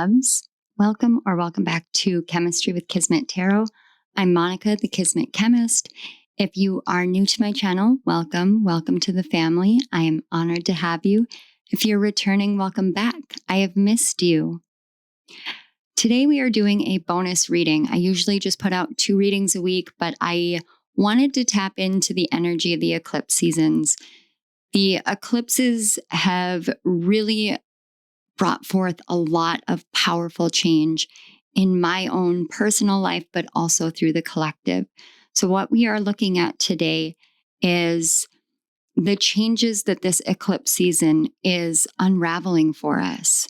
loves. Welcome back to Chemistry with Kismet Tarot. I'm Monica, the Kismet Chemist. If you are new to my channel, welcome to the family. I am honored to have you. If you're returning, welcome back. I have missed you. Today we are doing a bonus reading. I usually just put out 2 readings a week, but I wanted to tap into the energy of the eclipse seasons. The eclipses have really brought forth a lot of powerful change in my own personal life, but also through the collective. So what we are looking at today is the changes that this eclipse season is unraveling for us.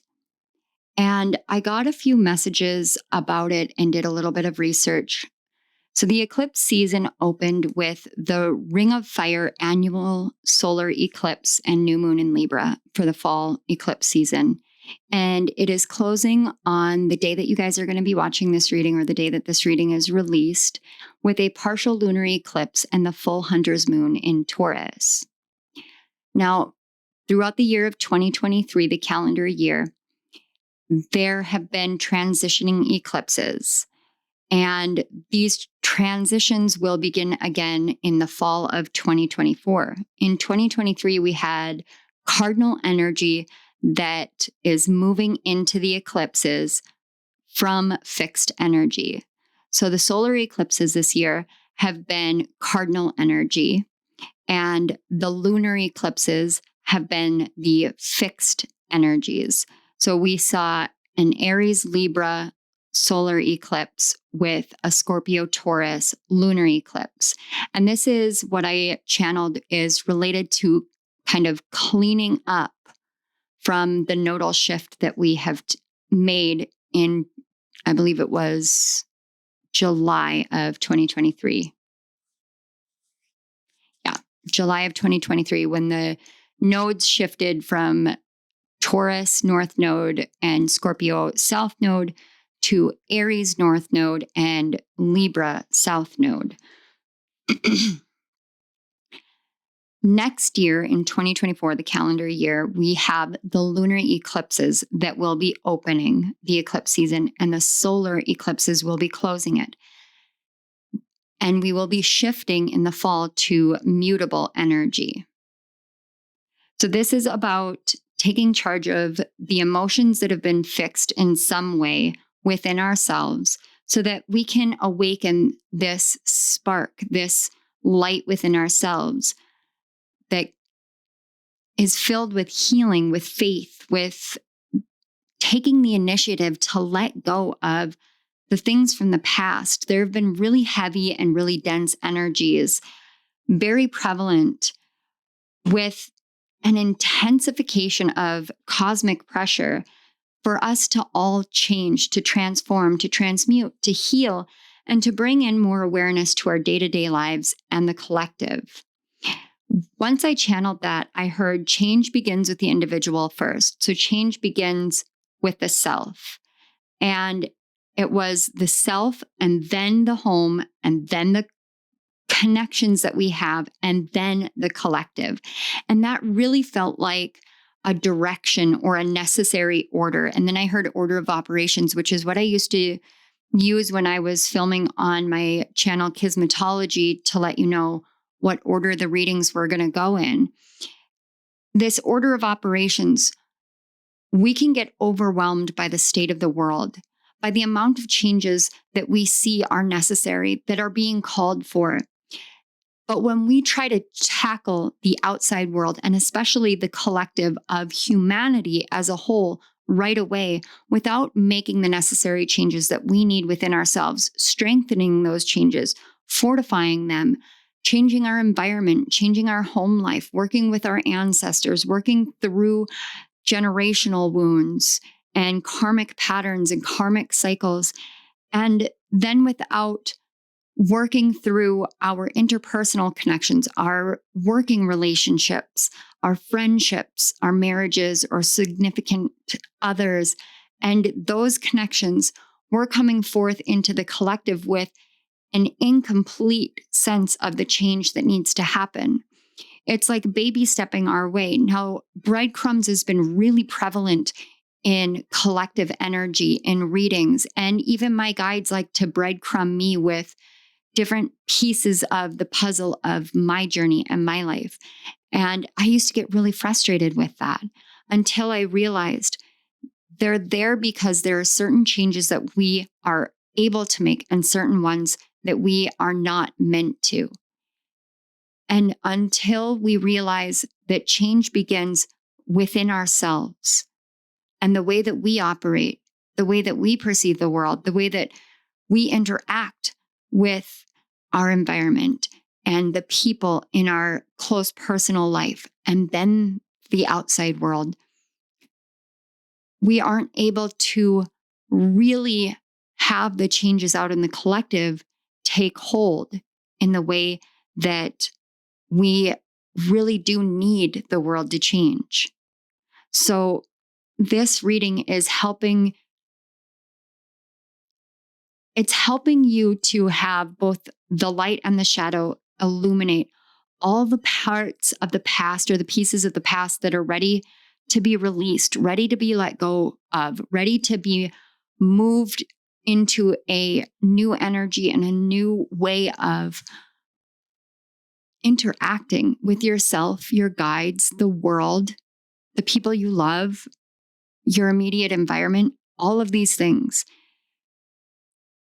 And I got a few messages about it and did a little bit of research. So the eclipse season opened with the Ring of Fire annual solar eclipse and new moon in Libra for the fall eclipse season. And it is closing on the day that you guys are going to be watching this reading, or the day that this reading is released, with a partial lunar eclipse and the full Hunter's moon in Taurus. Now, throughout the year of 2023, the calendar year, there have been transitioning eclipses. And these transitions will begin again in the fall of 2024. In 2023, we had cardinal energy that is moving into the eclipses from fixed energy. So the solar eclipses this year have been cardinal energy, and the lunar eclipses have been the fixed energies. So we saw an Aries Libra solar eclipse with a Scorpio Taurus lunar eclipse. And this is what I channeled is related to kind of cleaning up from the nodal shift that we have made in, I believe it was July of 2023. Yeah, July of 2023, when the nodes shifted from Taurus North Node and Scorpio South Node to Aries North Node and Libra South Node. Next year, in 2024, the calendar year, we have the lunar eclipses that will be opening the eclipse season, and the solar eclipses will be closing it. And we will be shifting in the fall to mutable energy. So this is about taking charge of the emotions that have been fixed in some way within ourselves, so that we can awaken this spark, this light within ourselves that is filled with healing, with faith, with taking the initiative to let go of the things from the past. There have been really heavy and really dense energies, very prevalent, with an intensification of cosmic pressure for us to all change, to transform, to transmute, to heal, and to bring in more awareness to our day-to-day lives and the collective. Once I channeled that, I heard change begins with the individual first. So change begins with the self. And it was the self, and then the home, and then the connections that we have, and then the collective. And that really felt like a direction or a necessary order. And then I heard order of operations, which is what I used to use when I was filming on my channel Kismetology to let you know what order the readings were going to go in. This order of operations, we can get overwhelmed by the state of the world, by the amount of changes that we see are necessary, that are being called for. But when we try to tackle the outside world, and especially the collective of humanity as a whole right away, without making the necessary changes that we need within ourselves, strengthening those changes, fortifying them, changing our environment, changing our home life, working with our ancestors, working through generational wounds and karmic patterns and karmic cycles. And then without working through our interpersonal connections, our working relationships, our friendships, our marriages, or significant others, and those connections, we're coming forth into the collective with an incomplete sense of the change that needs to happen. It's like baby stepping our way. Now, breadcrumbs has been really prevalent in collective energy, in readings, and even my guides like to breadcrumb me with different pieces of the puzzle of my journey and my life. And I used to get really frustrated with that until I realized they're there because there are certain changes that we are able to make and certain ones that we are not meant to. And until we realize that change begins within ourselves and the way that we operate, the way that we perceive the world, the way that we interact with our environment and the people in our close personal life, and then the outside world, we aren't able to really have the changes out in the collective take hold in the way that we really do need the world to change. So this reading is helping you to have both the light and the shadow illuminate all the parts of the past or the pieces of the past that are ready to be released, ready to be let go of, ready to be moved into a new energy and a new way of interacting with yourself, your guides, the world, the people you love, your immediate environment, all of these things.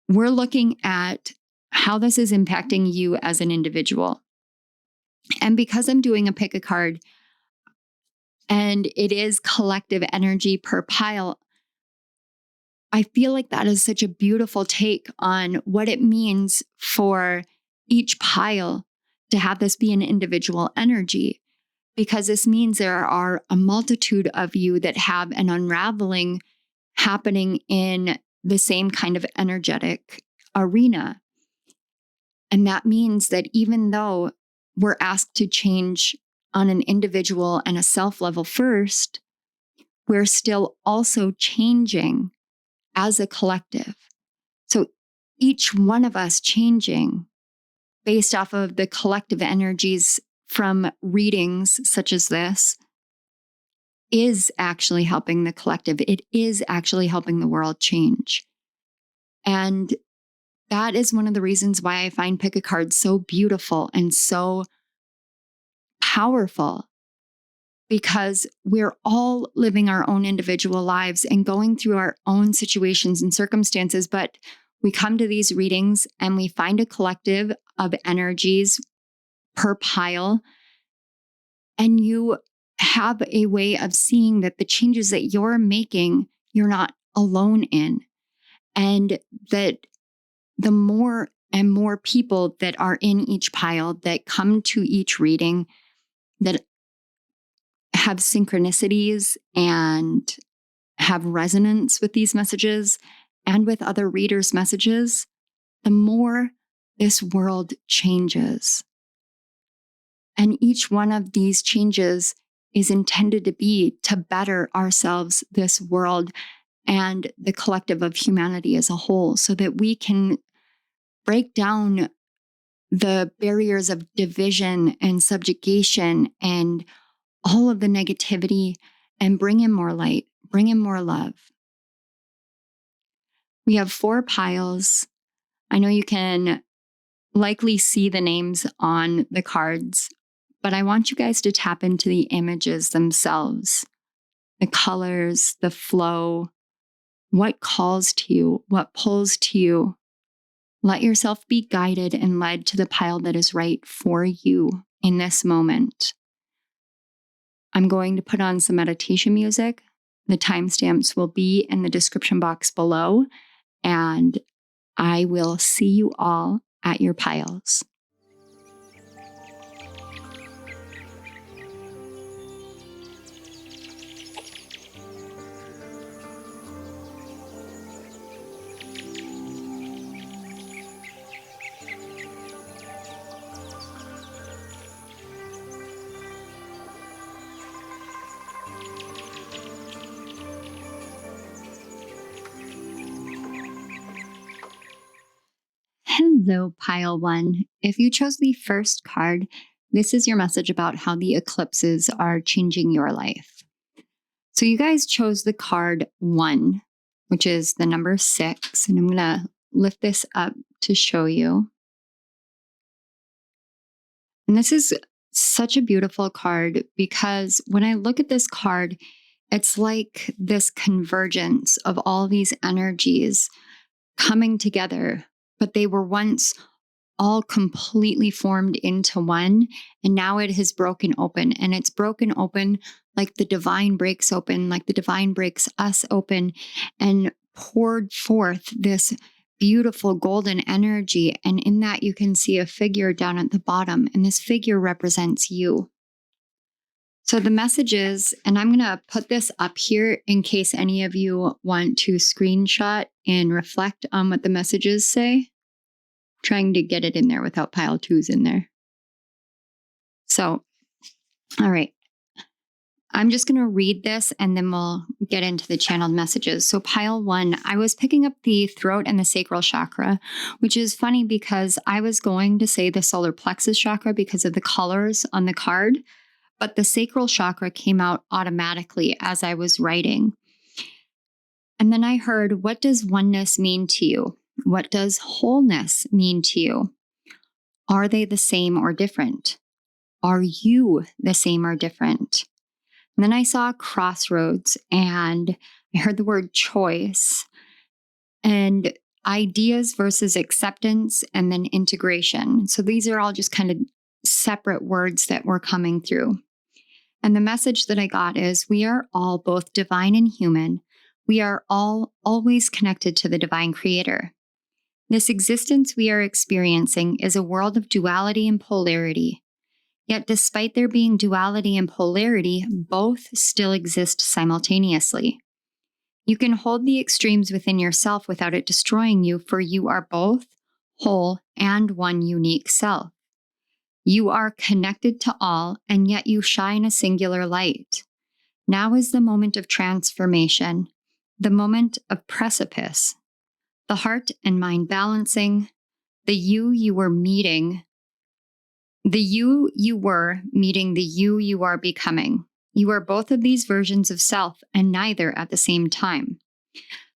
We're looking at how this is impacting you as an individual. And because I'm doing a pick a card and it is collective energy per pile, I feel like that is such a beautiful take on what it means for each pile to have this be an individual energy, because this means there are a multitude of you that have an unraveling happening in the same kind of energetic arena. And that means that even though we're asked to change on an individual and a self level first, we're still also changing as a collective. So each one of us changing based off of the collective energies from readings such as this is actually helping the collective. It is actually helping the world change. And that is one of the reasons why I find pick a card so beautiful and so powerful, because we're all living our own individual lives and going through our own situations and circumstances. But we come to these readings and we find a collective of energies per pile, and you have a way of seeing that the changes that you're making, you're not alone in. And that the more and more people that are in each pile that come to each reading that have synchronicities and have resonance with these messages and with other readers' messages, the more this world changes. And each one of these changes is intended to be to better ourselves, this world, and the collective of humanity as a whole, so that we can break down the barriers of division and subjugation and all of the negativity and bring in more light, bring in more love. We have 4 piles. I know you can likely see the names on the cards, but I want you guys to tap into the images themselves, the colors, the flow, what calls to you, what pulls to you. Let yourself be guided and led to the pile that is right for you in this moment. I'm going to put on some meditation music. The timestamps will be in the description box below, and I will see you all at your piles. Hello, pile 1. If you chose the first card, this is your message about how the eclipses are changing your life. So you guys chose the card 1, which is the number 6. And I'm going to lift this up to show you. And this is such a beautiful card because when I look at this card, it's like this convergence of all these energies coming together, but they were once all completely formed into one, and now it has broken open, and it's broken open like the divine breaks open, like the divine breaks us open, and poured forth this beautiful golden energy. And in that, you can see a figure down at the bottom, and this figure represents you. So the messages, and I'm going to put this up here in case any of you want to screenshot and reflect on what the messages say. Trying to get it in there without pile 2s in there. So, all right. I'm just going to read this and then we'll get into the channeled messages. So pile 1, I was picking up the throat and the sacral chakra, which is funny because I was going to say the solar plexus chakra because of the colors on the card, but the sacral chakra came out automatically as I was writing. And then I heard, what does oneness mean to you? What does wholeness mean to you? Are they the same or different? Are you the same or different? And then I saw crossroads and I heard the word choice and ideas versus acceptance and then integration. So these are all just kind of separate words that were coming through. And the message that I got is we are all both divine and human. We are all always connected to the divine creator. This existence we are experiencing is a world of duality and polarity. Yet despite there being duality and polarity, both still exist simultaneously. You can hold the extremes within yourself without it destroying you, for you are both whole and one unique self. You are connected to all, and yet you shine a singular light. Now is the moment of transformation, the moment of precipice. The heart and mind balancing, the you were meeting, the you were meeting the you are becoming. You are both of these versions of self and neither at the same time.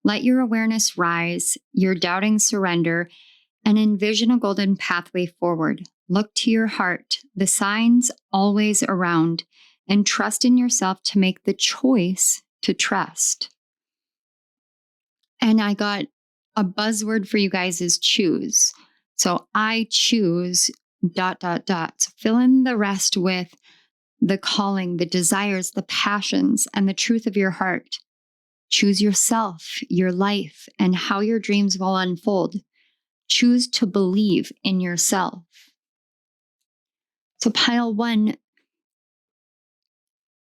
Let your awareness rise, your doubting surrender, and envision a golden pathway forward. Look to your heart, the signs always around, and trust in yourself to make the choice to trust. And I got a buzzword for you guys is choose. So I choose ... So fill in the rest with the calling, the desires, the passions, and the truth of your heart. Choose yourself, your life, and how your dreams will unfold. Choose to believe in yourself. So pile 1,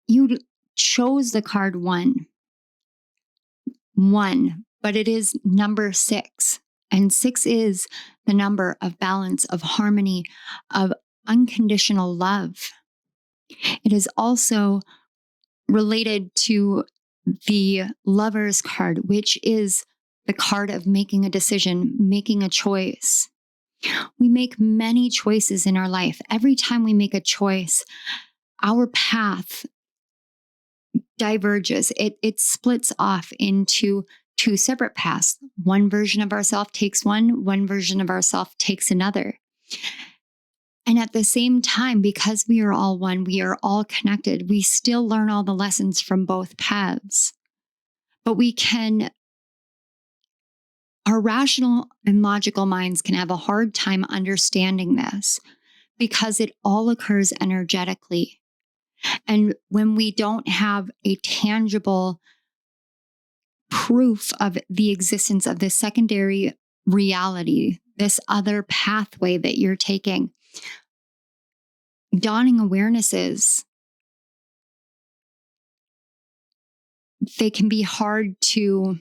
you chose the card 1, but it is number 6. And 6 is the number of balance, of harmony, of unconditional love. It is also related to the Lover's card, which is the card of making a decision, making a choice. We make many choices in our life. Every time we make a choice, our path diverges. It splits off into 2 separate paths. One version of ourselves takes one version of ourselves takes another. And at the same time, because we are all one, we are all connected, we still learn all the lessons from both paths. But our rational and logical minds can have a hard time understanding this because it all occurs energetically. And when we don't have a tangible proof of the existence of this secondary reality, this other pathway that you're taking, dawning awarenesses, they can be hard to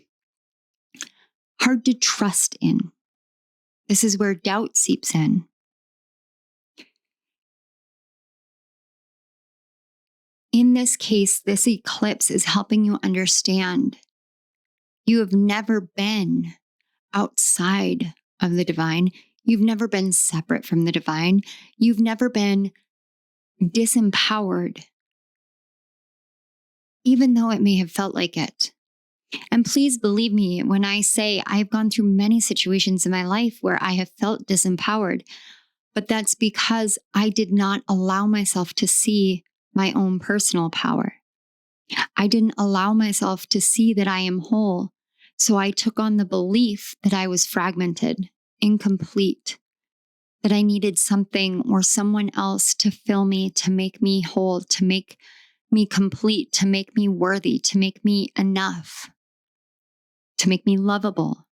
trust in. This is where doubt seeps in. In this case, this eclipse is helping you understand you have never been outside of the divine. You've never been separate from the divine. You've never been disempowered. even though it may have felt like it. And please believe me when I say I've gone through many situations in my life where I have felt disempowered, but that's because I did not allow myself to see my own personal power. I didn't allow myself to see that I am whole. So I took on the belief that I was fragmented, incomplete, that I needed something or someone else to fill me, to make me whole, to make me complete, to make me worthy, to make me enough, to make me lovable.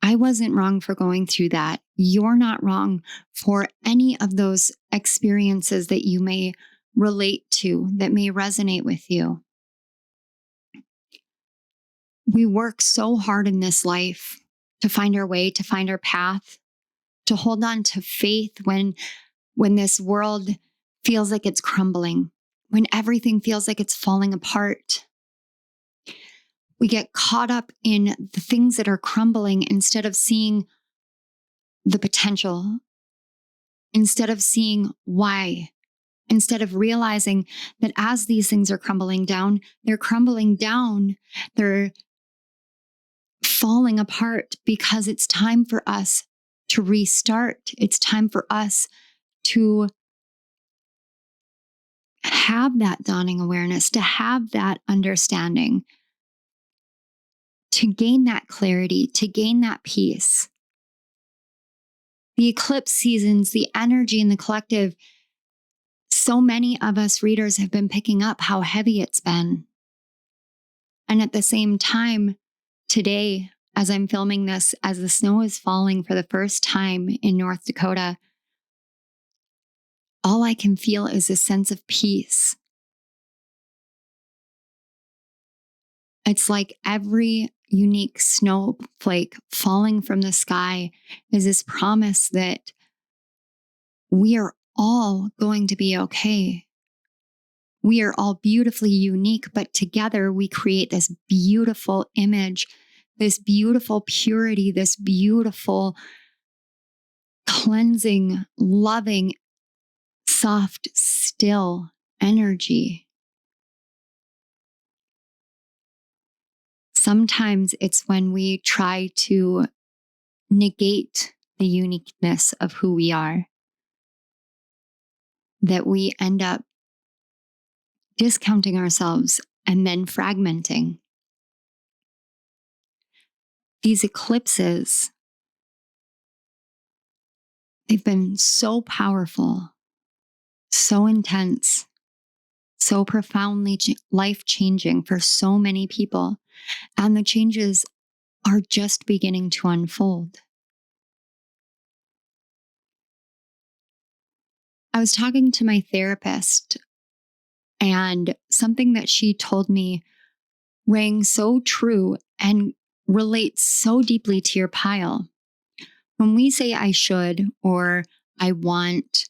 I wasn't wrong for going through that. You're not wrong for any of those experiences that you may relate to, that may resonate with you. We work so hard in this life to find our way, to find our path, to hold on to faith when this world feels like it's crumbling, when everything feels like it's falling apart. We get caught up in the things that are crumbling instead of seeing the potential, instead of seeing why, instead of realizing that as these things are crumbling down, they're falling apart because it's time for us to restart. It's time for us to have that dawning awareness, to have that understanding, to gain that clarity, to gain that peace. The eclipse seasons, the energy in the collective, so many of us readers have been picking up how heavy it's been. And at the same time, today, as I'm filming this, as the snow is falling for the first time in North Dakota, all I can feel is a sense of peace. It's like every unique snowflake falling from the sky is this promise that we are all going to be okay. We are all beautifully unique, but together we create this beautiful image, this beautiful purity, this beautiful cleansing, loving, soft, still energy. Sometimes it's when we try to negate the uniqueness of who we are that we end up discounting ourselves and then fragmenting. These eclipses, they've been so powerful, so intense, so profoundly life-changing for so many people. And the changes are just beginning to unfold. I was talking to my therapist, and something that she told me rang so true and relates so deeply to your pile. When we say I should or I want,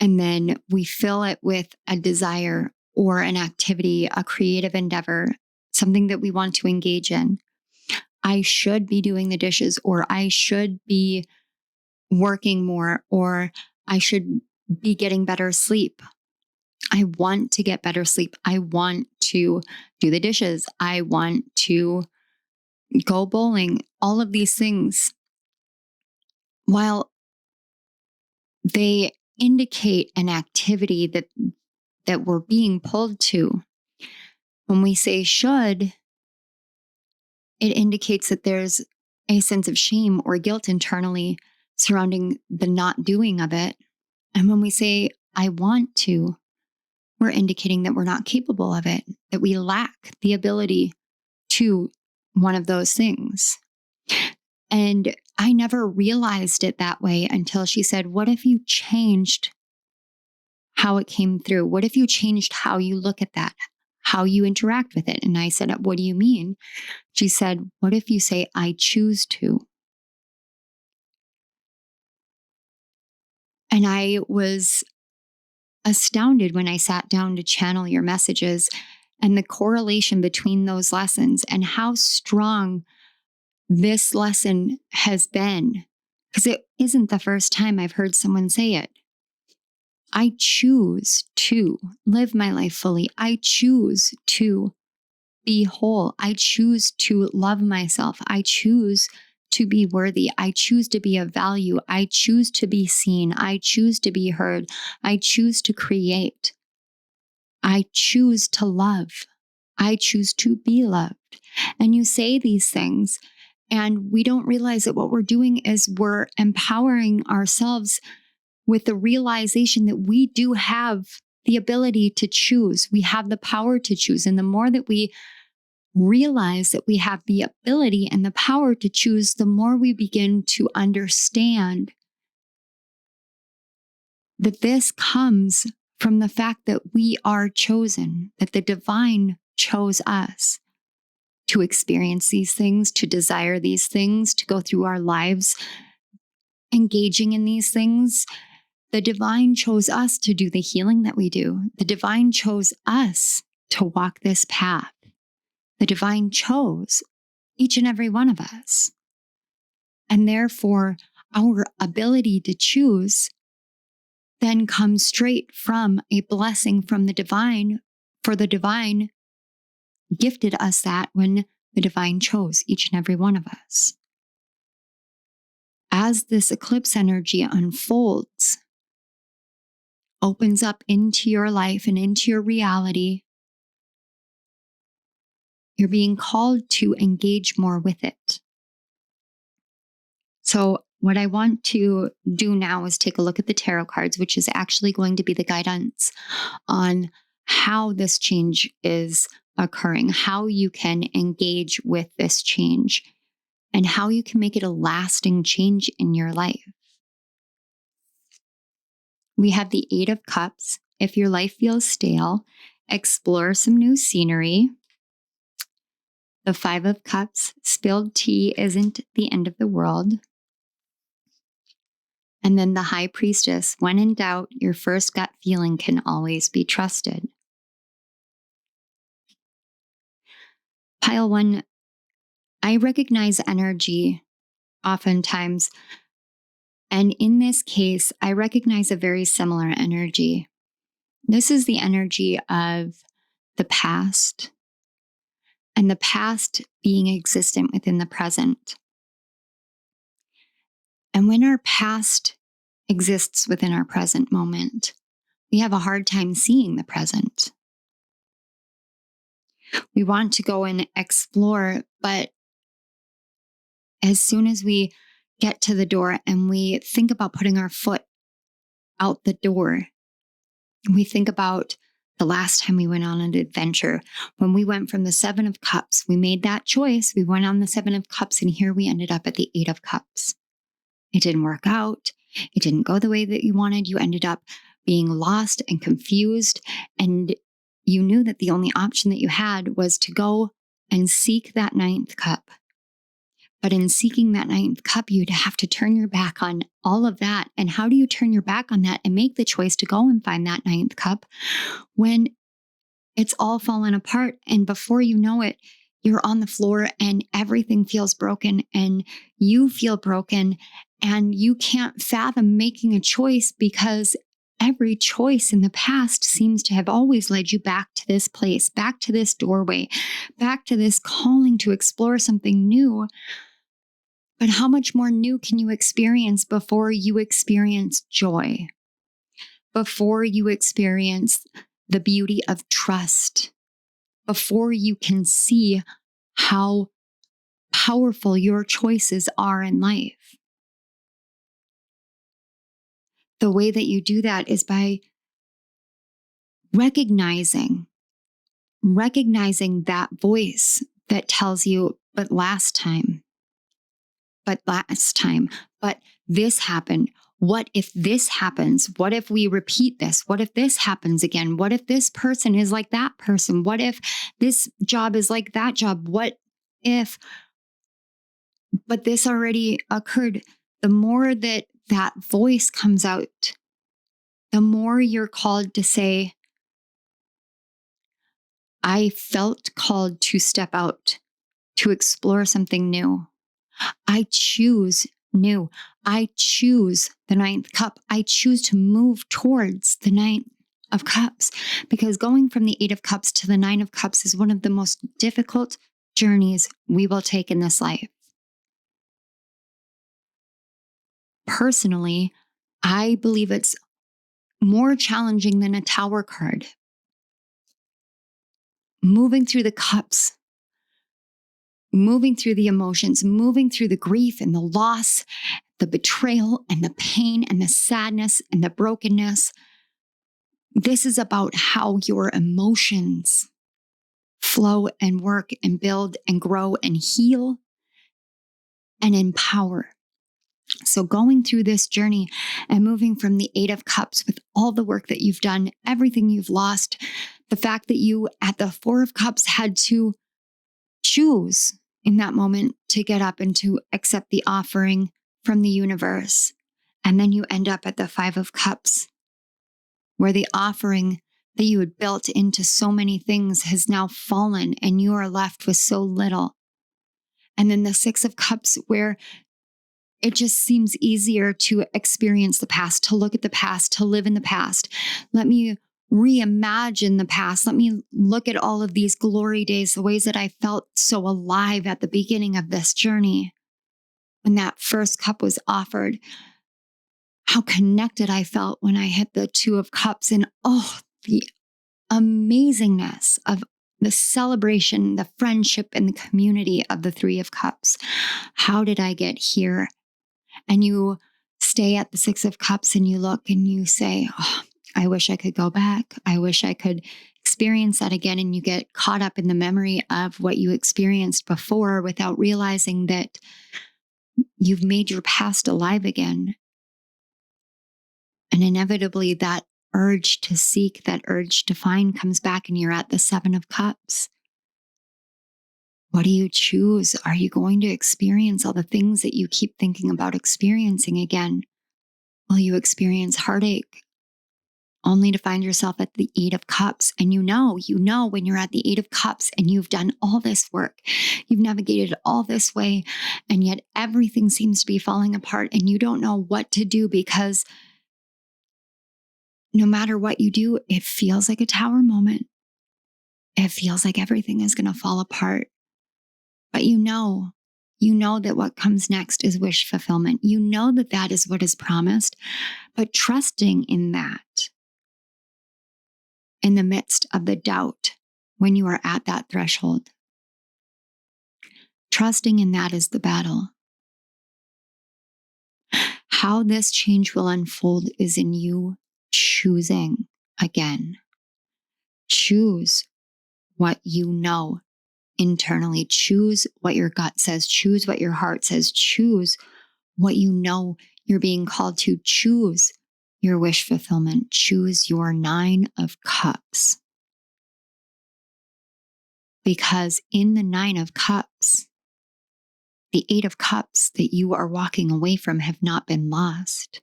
and then we fill it with a desire or an activity, a creative endeavor, something that we want to engage in. I should be doing the dishes, or I should be working more, or I should be getting better sleep. I want to get better sleep. I want to do the dishes. I want to go bowling. All of these things, while they indicate an activity that we're being pulled to, when we say should, it indicates that there's a sense of shame or guilt internally surrounding the not doing of it. And when we say I want to, we're indicating that we're not capable of it, that we lack the ability to one of those things. And I never realized it that way until she said, what if you changed how it came through? What if you changed how you look at that, how you interact with it? And I said, what do you mean? She said, what if you say, I choose to? And I was astounded when I sat down to channel your messages and the correlation between those lessons and how strong this lesson has been, because it isn't the first time I've heard someone say it. I choose to live my life fully. I choose to be whole. I choose to love myself. I choose to be worthy. I choose to be of value. I choose to be seen. I choose to be heard. I choose to create. I choose to love. I choose to be loved. And you say these things, and we don't realize that what we're doing is we're empowering ourselves with the realization that we do have the ability to choose. We have the power to choose. And the more that we realize that we have the ability and the power to choose, the more we begin to understand that this comes from the fact that we are chosen, that the divine chose us to experience these things, to desire these things, to go through our lives engaging in these things. The divine chose us to do the healing that we do. The divine chose us to walk this path. The divine chose each and every one of us. And therefore, our ability to choose then comes straight from a blessing from the divine, for the divine gifted us that when the divine chose each and every one of us. As this eclipse energy unfolds, opens up into your life and into your reality, you're being called to engage more with it. So what I want to do now is take a look at the tarot cards, which is actually going to be the guidance on how this change is occurring, how you can engage with this change, and how you can make it a lasting change in your life. We have the Eight of Cups. If your life feels stale, explore some new scenery. The Five of Cups. Spilled tea isn't the end of the world. And then the High Priestess. When in doubt, your first gut feeling can always be trusted. Pile one, I recognize energy oftentimes. And in this case, I recognize a very similar energy. This is the energy of the past, and the past being existent within the present. And when our past exists within our present moment, we have a hard time seeing the present. We want to go and explore, but as soon as we get to the door and we think about putting our foot out the door, we think about the last time we went on an adventure, when we went from the Seven of Cups, we made that choice. We went on the Seven of Cups, and here we ended up at the Eight of Cups. It didn't work out. It didn't go the way that you wanted. You ended up being lost and confused, and you knew that the only option that you had was to go and seek that ninth cup. But in seeking that ninth cup, you'd have to turn your back on all of that. And how do you turn your back on that and make the choice to go and find that ninth cup when it's all fallen apart? And before you know it, you're on the floor and everything feels broken and you feel broken and you can't fathom making a choice because every choice in the past seems to have always led you back to this place, back to this doorway, back to this calling to explore something new. But how much more new can you experience before you experience joy? Before you experience the beauty of trust? Before you can see how powerful your choices are in life? The way that you do that is by recognizing that voice that tells you, but last time, but this happened. What if this happens? What if we repeat this? What if this happens again? What if this person is like that person? What if this job is like that job? What if, but this already occurred. The more that voice comes out, the more you're called to say, I felt called to step out, to explore something new. I choose new. I choose the ninth cup. I choose to move towards the Nine of Cups, because going from the Eight of Cups to the Nine of Cups is one of the most difficult journeys we will take in this life. Personally, I believe it's more challenging than a Tower card. Moving through the cups, moving through the emotions, moving through the grief and the loss, the betrayal and the pain and the sadness and the brokenness. This is about how your emotions flow and work and build and grow and heal and empower. So going through this journey and moving from the Eight of Cups with all the work that you've done, everything you've lost, the fact that you at the Four of Cups had to choose in that moment to get up and to accept the offering from the universe. And then you end up at the Five of Cups, where the offering that you had built into so many things has now fallen and you are left with so little. And then the Six of Cups, where it just seems easier to experience the past, to look at the past, to live in the past. Let me reimagine the past. Let me look at all of these glory days, the ways that I felt so alive at the beginning of this journey. When that first cup was offered, how connected I felt when I hit the Two of Cups, and the amazingness of the celebration, the friendship, and the community of the Three of Cups. How did I get here? And you stay at the Six of Cups and you look and you say, I wish I could go back. I wish I could experience that again. And you get caught up in the memory of what you experienced before without realizing that you've made your past alive again. And inevitably that urge to seek, that urge to find comes back and you're at the Seven of Cups. What do you choose? Are you going to experience all the things that you keep thinking about experiencing again? Will you experience heartache only to find yourself at the Eight of Cups? And you know when you're at the Eight of Cups and you've done all this work, you've navigated all this way, and yet everything seems to be falling apart and you don't know what to do, because no matter what you do, it feels like a Tower moment. It feels like everything is going to fall apart. But you know that what comes next is wish fulfillment. You know that that is what is promised, but trusting in that in the midst of the doubt when you are at that threshold, trusting in that is the battle. How this change will unfold is in you choosing again. Choose what you know internally. Choose what your gut says. Choose what your heart says. Choose what you know you're being called to. Choose your wish fulfillment. Choose your Nine of Cups. Because in the Nine of Cups, the Eight of Cups that you are walking away from have not been lost.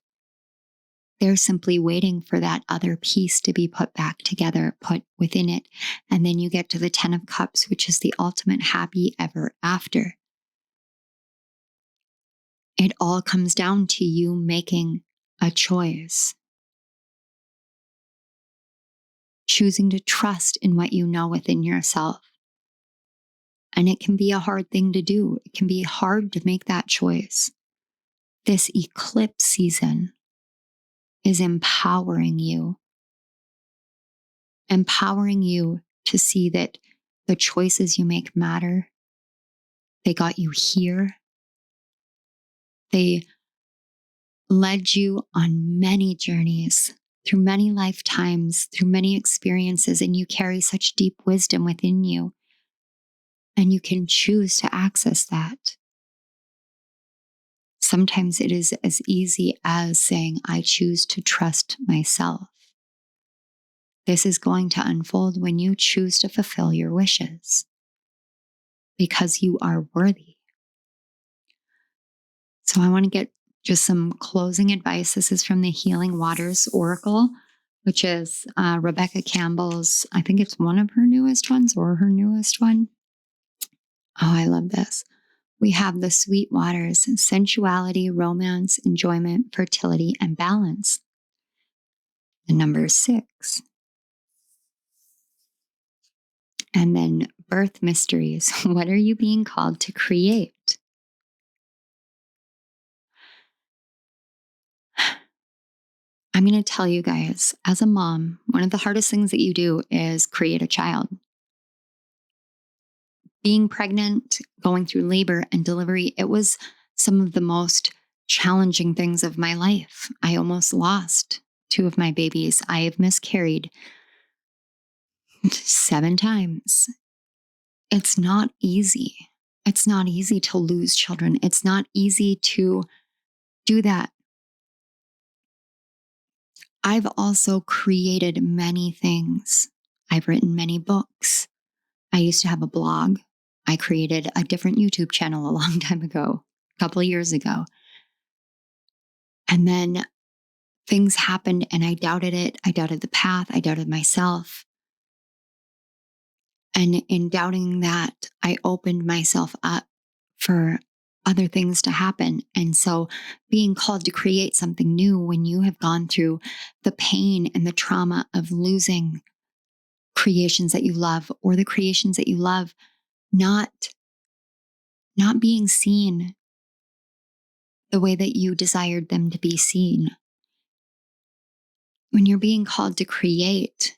They're simply waiting for that other piece to be put back together, put within it. And then you get to the Ten of Cups, which is the ultimate happy ever after. It all comes down to you making a choice. Choosing to trust in what you know within yourself. And it can be a hard thing to do. It can be hard to make that choice. This eclipse season is empowering you to see that the choices you make matter. They got you here. They led you on many journeys, through many lifetimes, through many experiences, and you carry such deep wisdom within you. And you can choose to access that. Sometimes it is as easy as saying, I choose to trust myself. This is going to unfold when you choose to fulfill your wishes, because you are worthy. So I want to get just some closing advice. This is from the Healing Waters Oracle, which is Rebecca Campbell's, I think it's one of her newest ones or her newest one. Oh, I love this. we have the sweet waters, sensuality, romance, enjoyment, fertility, and balance. The number 6. And then birth mysteries. What are you being called to create? I'm going to tell you guys, as a mom, one of the hardest things that you do is create a child. Being pregnant, going through labor and delivery, it was some of the most challenging things of my life. I almost lost 2 of my babies. I have miscarried 7 times. It's not easy. It's not easy to lose children. It's not easy to do that. I've also created many things. I've written many books. I used to have a blog. I created a different YouTube channel a long time ago, a couple of years ago. And then things happened and I doubted it. I doubted the path. I doubted myself. And in doubting that, I opened myself up for other things to happen. And so being called to create something new when you have gone through the pain and the trauma of losing creations that you love, or the creations that you love not being seen the way that you desired them to be seen. When you're being called to create,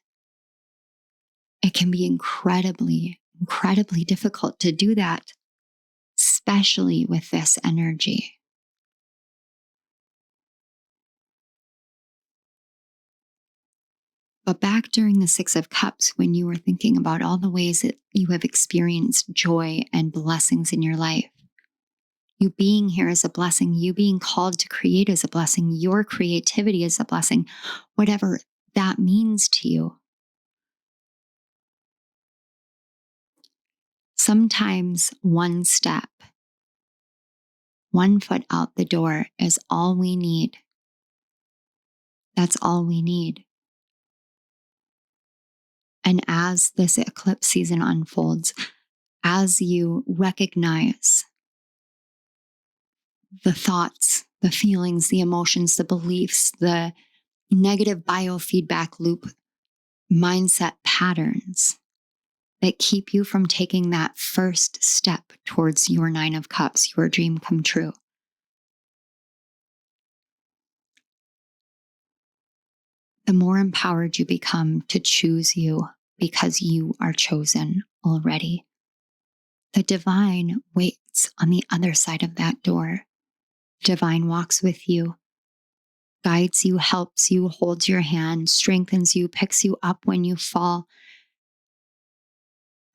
it can be incredibly, incredibly difficult to do that, especially with this energy. But back during the 6 of Cups, when you were thinking about all the ways that you have experienced joy and blessings in your life, you being here is a blessing, you being called to create is a blessing, your creativity is a blessing, whatever that means to you. Sometimes one step, 1 foot out the door is all we need. That's all we need. And as this eclipse season unfolds, as you recognize the thoughts, the feelings, the emotions, the beliefs, the negative biofeedback loop mindset patterns that keep you from taking that first step towards your 9 of Cups, your dream come true. The more empowered you become to choose you because you are chosen already. The divine waits on the other side of that door. Divine walks with you, guides you, helps you, holds your hand, strengthens you, picks you up when you fall,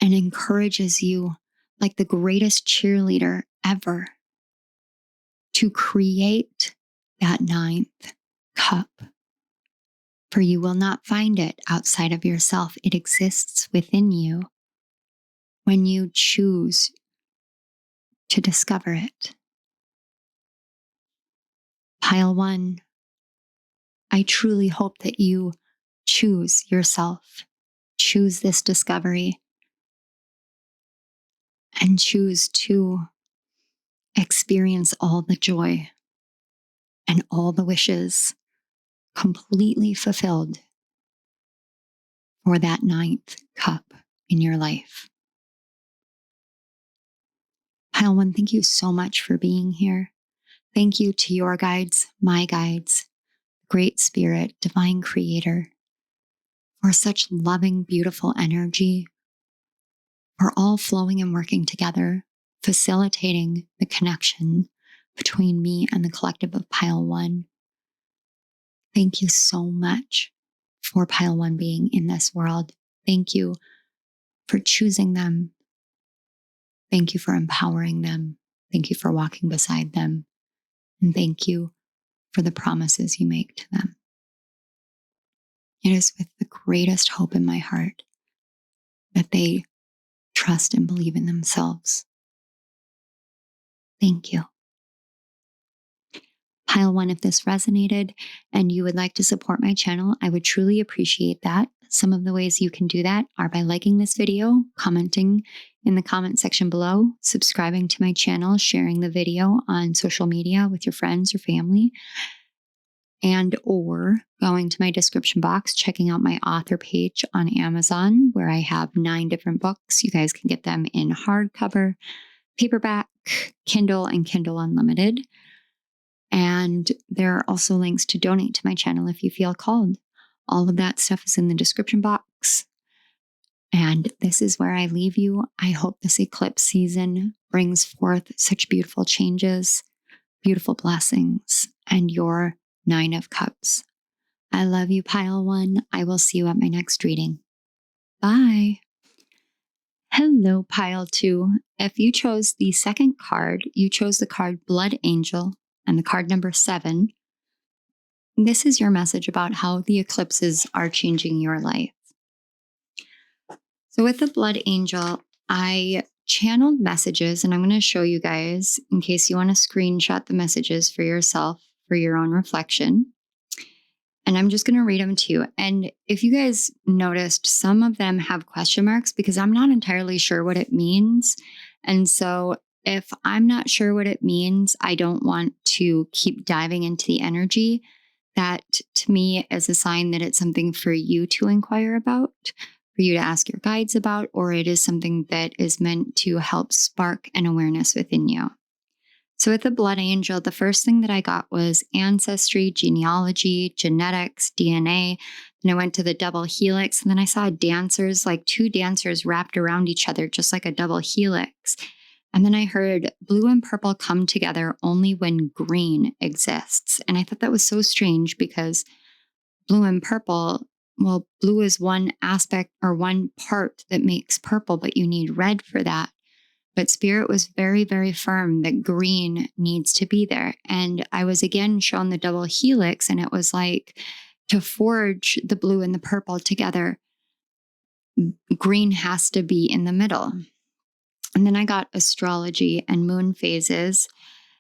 and encourages you like the greatest cheerleader ever to create that 9th cup. For you will not find it outside of yourself. It exists within you when you choose to discover it. Pile 1, I truly hope that you choose yourself, choose this discovery, and choose to experience all the joy and all the wishes completely fulfilled for that 9th cup in your life. Pile 1, thank you so much for being here. Thank you to your guides, my guides, Great Spirit, Divine Creator, for such loving, beautiful energy. We're all flowing and working together, facilitating the connection between me and the collective of Pile 1. Thank you so much for Pile 1 being in this world. Thank you for choosing them. Thank you for empowering them. Thank you for walking beside them. And thank you for the promises you make to them. It is with the greatest hope in my heart that they trust and believe in themselves. Thank you. Pile 1, if this resonated and you would like to support my channel, I would truly appreciate that. Some of the ways you can do that are by liking this video, commenting in the comment section below, subscribing to my channel, sharing the video on social media with your friends or family, and or going to my description box, checking out my author page on Amazon, where I have 9 different books. You guys can get them in hardcover, paperback, Kindle, and Kindle Unlimited. And there are also links to donate to my channel if you feel called. All of that stuff is in the description box. And this is where I leave you. I hope this eclipse season brings forth such beautiful changes, beautiful blessings, and your 9 of Cups. I love you, Pile 1. I will see you at my next reading. Bye. Hello, Pile 2. If you chose the second card, you chose the card Blood Angel and the card number 7. This is your message about how the eclipses are changing your life. So with the Blood Angel, I channeled messages, and I'm going to show you guys in case you want to screenshot the messages for yourself for your own reflection. And I'm just going to read them to you. And if you guys noticed, some of them have question marks because I'm not entirely sure what it means. And so if I'm not sure what it means, I don't want to keep diving into the energy. That to me is a sign that it's something for you to inquire about, for you to ask your guides about, or it is something that is meant to help spark an awareness within you. So with the Blood Angel, the first thing that I got was ancestry, genealogy, genetics, DNA. Then I went to the double helix, and then I saw dancers, like 2 dancers wrapped around each other, just like a double helix. And then I heard blue and purple come together only when green exists. And I thought that was so strange because blue and purple, well, blue is one aspect or one part that makes purple, but you need red for that. But Spirit was very, very firm that green needs to be there. And I was again shown the double helix, and it was like to forge the blue and the purple together, green has to be in the middle. And then I got astrology and moon phases.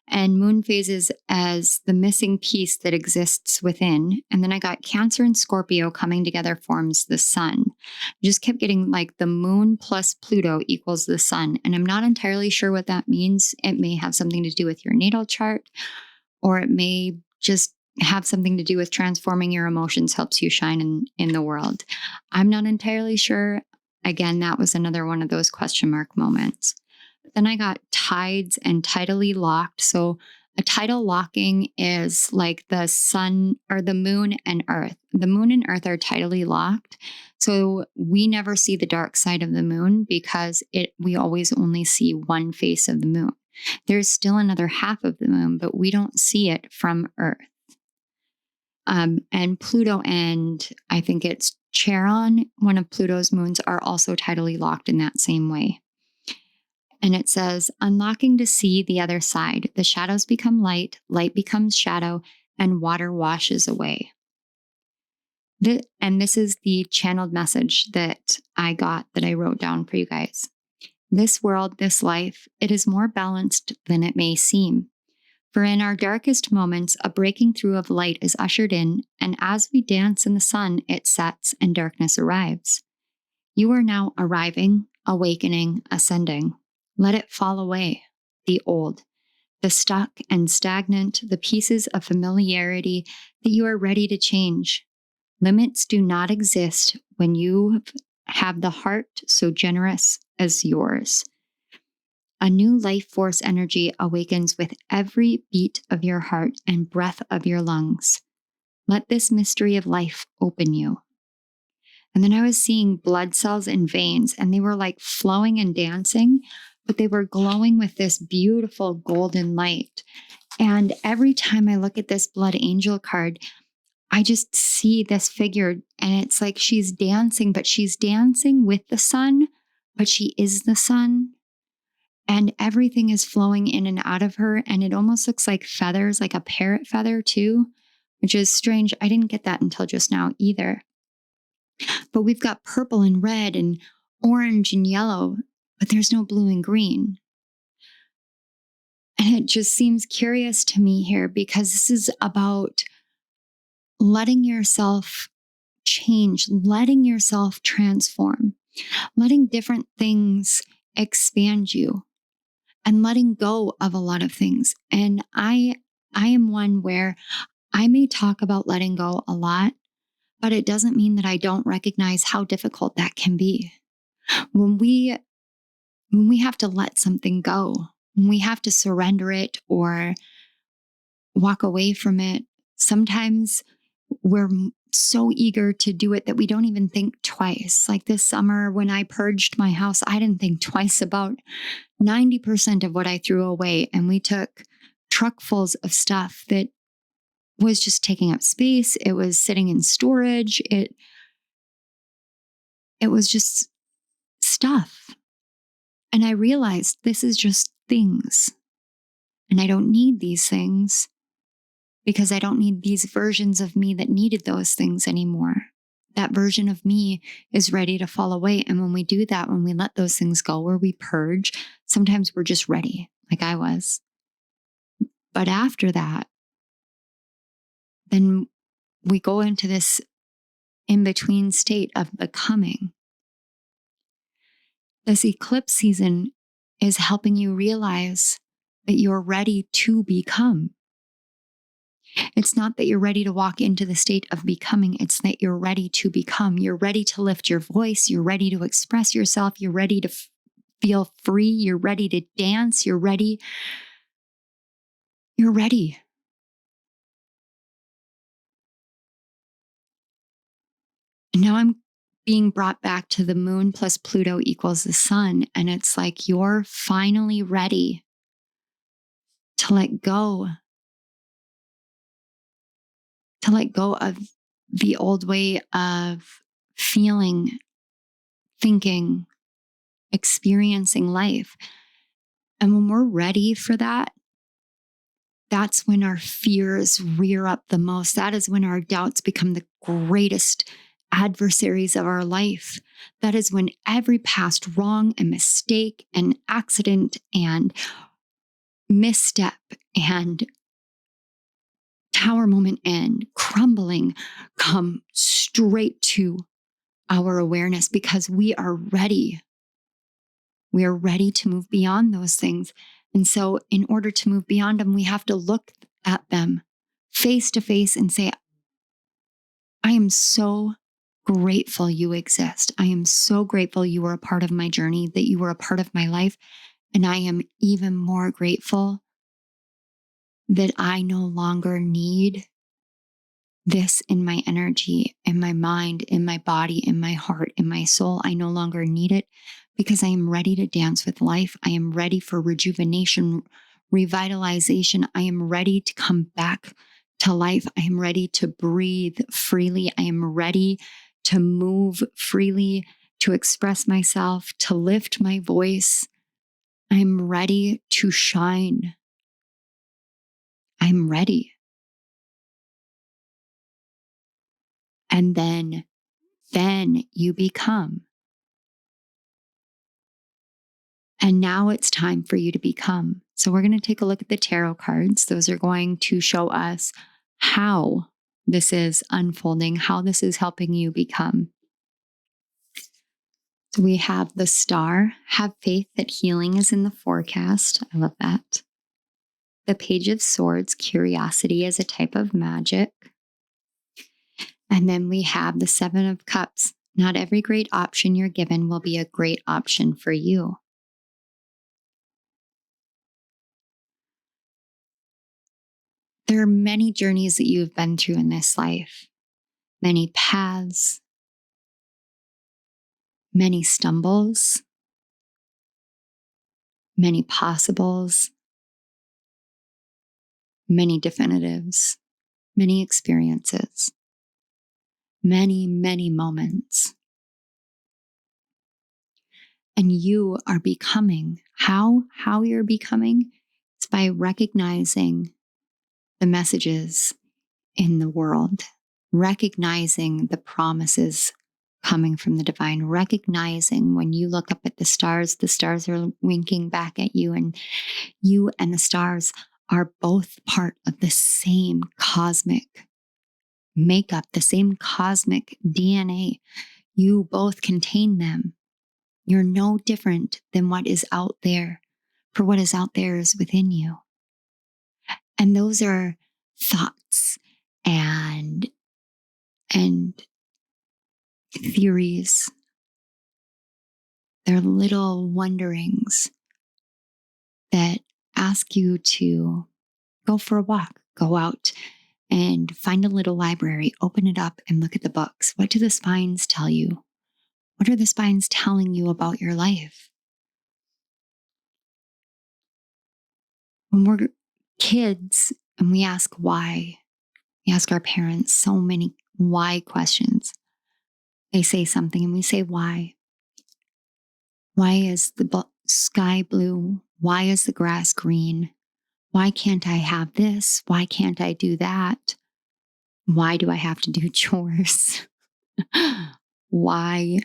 And moon phases as the missing piece that exists within. And then I got Cancer and Scorpio coming together forms the sun. I just kept getting like the moon plus Pluto equals the sun. And I'm not entirely sure what that means. It may have something to do with your natal chart, or it may just have something to do with transforming your emotions helps you shine in the world. I'm not entirely sure. Again, that was another one of those question mark moments. Then I got tides and tidally locked. So a tidal locking is like the sun or the moon and earth. The moon and earth are tidally locked. So we never see the dark side of the moon because we always only see one face of the moon. There's still another half of the moon, but we don't see it from Earth. And Pluto and I think it's Charon, one of Pluto's moons, are also tidally locked in that same way. And it says, unlocking to see the other side. The shadows become light, light becomes shadow, and water washes away. And this is the channeled message that I got that I wrote down for you guys. This world, this life, it is more balanced than it may seem. For in our darkest moments, a breaking through of light is ushered in, and as we dance in the sun, it sets and darkness arrives. You are now arriving, awakening, ascending. Let it fall away, the old, the stuck and stagnant, the pieces of familiarity that you are ready to change. Limits do not exist when you have the heart so generous as yours. A new life force energy awakens with every beat of your heart and breath of your lungs. Let this mystery of life open you. And then I was seeing blood cells in veins, and they were like flowing and dancing, but they were glowing with this beautiful golden light. And every time I look at this Blood Angel card, I just see this figure, and it's like she's dancing, but she's dancing with the sun, but she is the sun. And everything is flowing in and out of her, and it almost looks like feathers, like a parrot feather too, which is strange. I didn't get that until just now either. But we've got purple and red and orange and yellow, but there's no blue and green. And it just seems curious to me here because this is about letting yourself change, letting yourself transform, letting different things expand you, and letting go of a lot of things. And I am one where I may talk about letting go a lot, but it doesn't mean that I don't recognize how difficult that can be. When we have to let something go, when we have to surrender it or walk away from it, sometimes we're so eager to do it that we don't even think twice. Like this summer when I purged my house, I didn't think twice about 90% of what I threw away. And we took truckfuls of stuff that was just taking up space. It was sitting in storage. It was just stuff. And I realized this is just things. And I don't need these things because I don't need these versions of me that needed those things anymore. That version of me is ready to fall away. And when we do that, when we let those things go, where we purge, sometimes we're just ready, like I was. But after that, then we go into this in-between state of becoming. This eclipse season is helping you realize that you're ready to become. It's not that you're ready to walk into the state of becoming. It's that you're ready to become. You're ready to lift your voice. You're ready to express yourself. You're ready to feel free. You're ready to dance. You're ready. You're ready. And now I'm being brought back to the moon plus Pluto equals the sun. And it's like you're finally ready to let go of the old way of feeling, thinking, experiencing life. And when we're ready for that, that's when our fears rear up the most. That is when our doubts become the greatest adversaries of our life. That is when every past wrong and mistake and accident and misstep and tower moment and crumbling come straight to our awareness because we are ready. We are ready to move beyond those things. And so in order to move beyond them, we have to look at them face to face and say, I am so grateful you exist. I am so grateful you were a part of my journey, that you were a part of my life. And I am even more grateful that I no longer need this in my energy, in my mind, in my body, in my heart, in my soul. I no longer need it because I am ready to dance with life. I am ready for rejuvenation, revitalization. I am ready to come back to life. I am ready to breathe freely. I am ready to move freely, to express myself, to lift my voice. I'm ready to shine. I'm ready. And then you become. And now it's time for you to become. So we're going to take a look at the tarot cards. Those are going to show us how this is unfolding, how this is helping you become. So we have the Star, have faith that healing is in the forecast. I love that. The Page of Swords, curiosity is a type of magic. And then we have the Seven of Cups. Not every great option you're given will be a great option for you. There are many journeys that you've been through in this life, many paths, many stumbles, many possibles, many definitives, many experiences, many, many moments. And you are becoming. How you're becoming? It's by recognizing the messages in the world, recognizing the promises coming from the divine, recognizing when you look up at the stars are winking back at you, and you and the stars are both part of the same cosmic makeup, the same cosmic DNA. You both contain them. You're no different than what is out there, for what is out there is within you. And those are thoughts and theories. They're little wonderings that ask you to go for a walk, go out and find a little library, open it up and look at the books. What do the spines tell you? What are the spines telling you about your life? When we're kids and we ask why, we ask our parents so many why questions. They say something and we say why. Why is the sky blue? Why is the grass green? Why can't I have this? Why can't I do that? Why do I have to do chores? Why?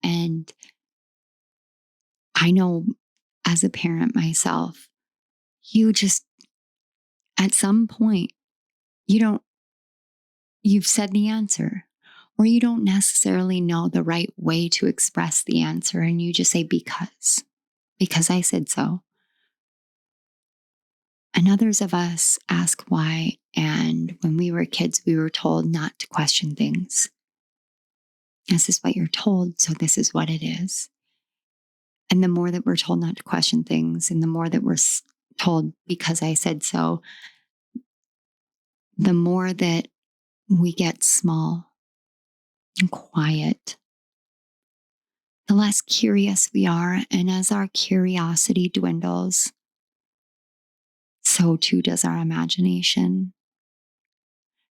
And I know as a parent myself, you just, at some point, you've said the answer, or you don't necessarily know the right way to express the answer. And you just say, because I said so. And others of us ask why. And when we were kids, we were told not to question things. This is what you're told, so this is what it is. And the more that we're told not to question things, and the more that we're told because I said so, the more that we get small and quiet, the less curious we are. And as our curiosity dwindles, so too does our imagination.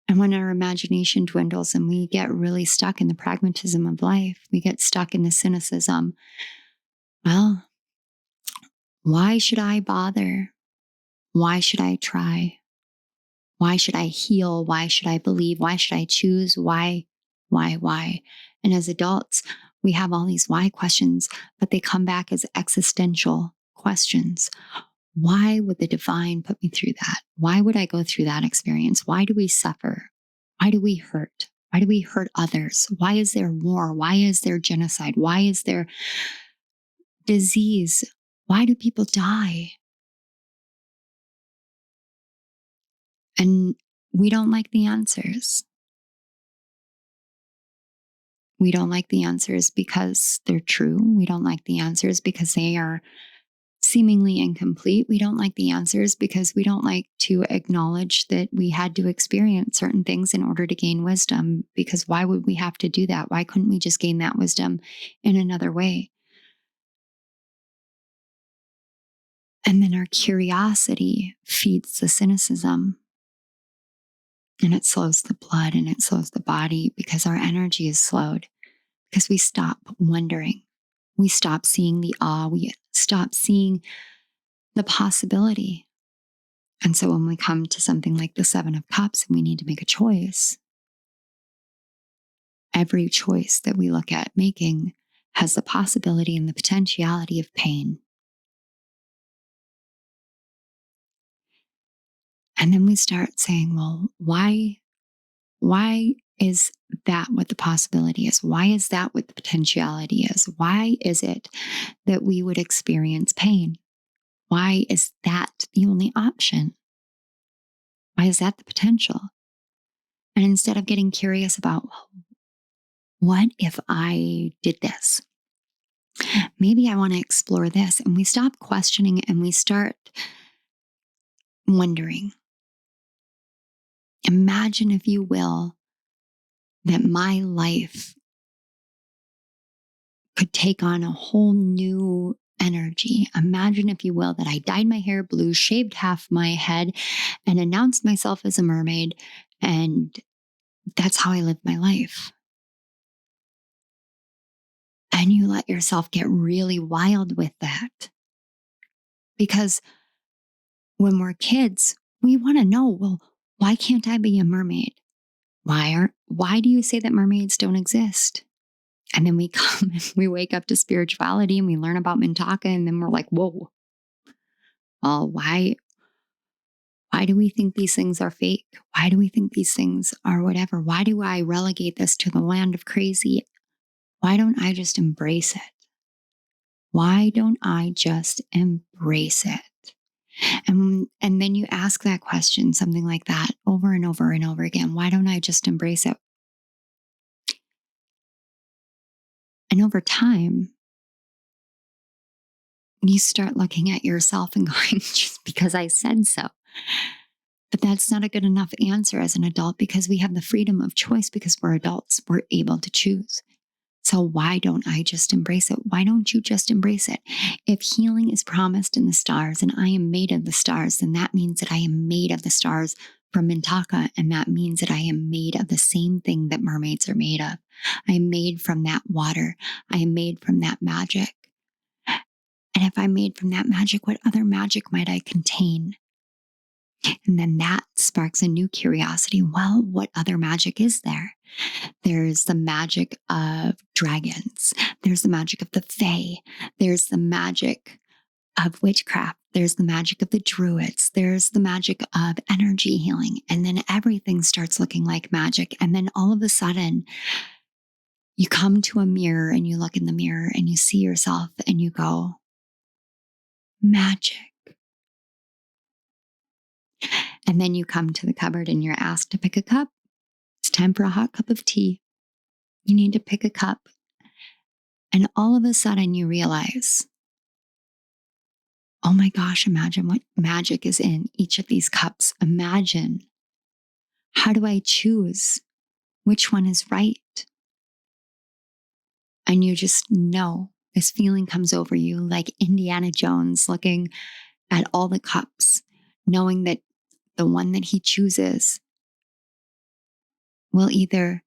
And when our imagination dwindles and we get really stuck in the pragmatism of life, we get stuck in the cynicism. Well, why should I bother? Why should I try? Why should I heal? Why should I believe? Why should I choose? Why? And as adults, we have all these why questions, but they come back as existential questions. Why would the divine put me through that? Why would I go through that experience? Why do we suffer? Why do we hurt? Why do we hurt others? Why is there war? Why is there genocide? Why is there disease? Why do people die? And we don't like the answers. We don't like the answers because they're true. We don't like the answers because they are seemingly incomplete. We don't like the answers because we don't like to acknowledge that we had to experience certain things in order to gain wisdom. Because why would we have to do that? Why couldn't we just gain that wisdom in another way? And then our curiosity feeds the cynicism. And it slows the blood and it slows the body because our energy is slowed. Because we stop wondering. We stop seeing the awe. We stop seeing the possibility. And so when we come to something like the Seven of Cups and we need to make a choice, every choice that we look at making has the possibility and the potentiality of pain. And then we start saying, well, why is that what the possibility is? Why is that what the potentiality is? Why is it that we would experience pain? Why is that the only option? Why is that the potential? And instead of getting curious about, well, what if I did this? Maybe I want to explore this. And we stop questioning and we start wondering. Imagine, if you will, that my life could take on a whole new energy. Imagine, if you will, that I dyed my hair blue, shaved half my head, and announced myself as a mermaid. And that's how I live my life. And you let yourself get really wild with that. Because when we're kids, we want to know, well, why can't I be a mermaid? Why do you say that mermaids don't exist? And then we come and we wake up to spirituality and we learn about Mintaka, and then we're like, whoa, well, why do we think these things are fake? Why do we think these things are whatever? Why do I relegate this to the land of crazy? Why don't I just embrace it? Why don't I just embrace it? And then you ask that question, something like that, over and over and over again. Why don't I just embrace it? And over time, you start looking at yourself and going, just because I said so. But that's not a good enough answer as an adult, because we have the freedom of choice, because we're adults. We're able to choose. So why don't I just embrace it? Why don't you just embrace it? If healing is promised in the stars and I am made of the stars, then that means that I am made of the stars from Mintaka. And that means that I am made of the same thing that mermaids are made of. I am made from that water. I am made from that magic. And if I'm made from that magic, what other magic might I contain? And then that sparks a new curiosity. Well, what other magic is there? There's the magic of dragons. There's the magic of the fae. There's the magic of witchcraft. There's the magic of the druids. There's the magic of energy healing. And then everything starts looking like magic. And then all of a sudden, you come to a mirror and you look in the mirror and you see yourself and you go, magic. And then you come to the cupboard and you're asked to pick a cup. It's time for a hot cup of tea. You need to pick a cup. And all of a sudden you realize, oh my gosh, imagine what magic is in each of these cups. Imagine, how do I choose which one is right? And you just know, this feeling comes over you like Indiana Jones looking at all the cups, knowing that the one that he chooses will either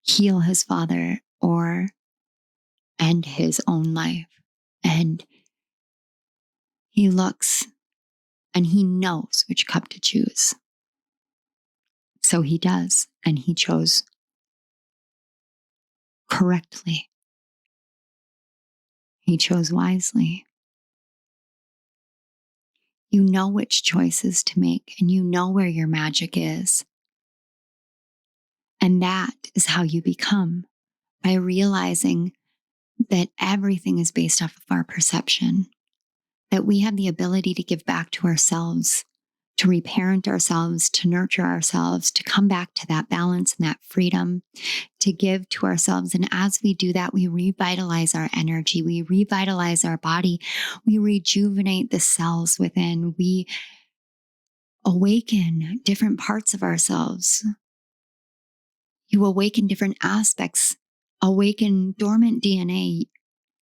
heal his father or end his own life. And he looks and he knows which cup to choose. So he does, and he chose correctly. He chose wisely. You know which choices to make, and you know where your magic is. And that is how you become, by realizing that everything is based off of our perception, that we have the ability to give back to ourselves, to reparent ourselves, to nurture ourselves, to come back to that balance and that freedom, to give to ourselves. And as we do that, we revitalize our energy, we revitalize our body, we rejuvenate the cells within, we awaken different parts of ourselves. You awaken different aspects, awaken dormant DNA.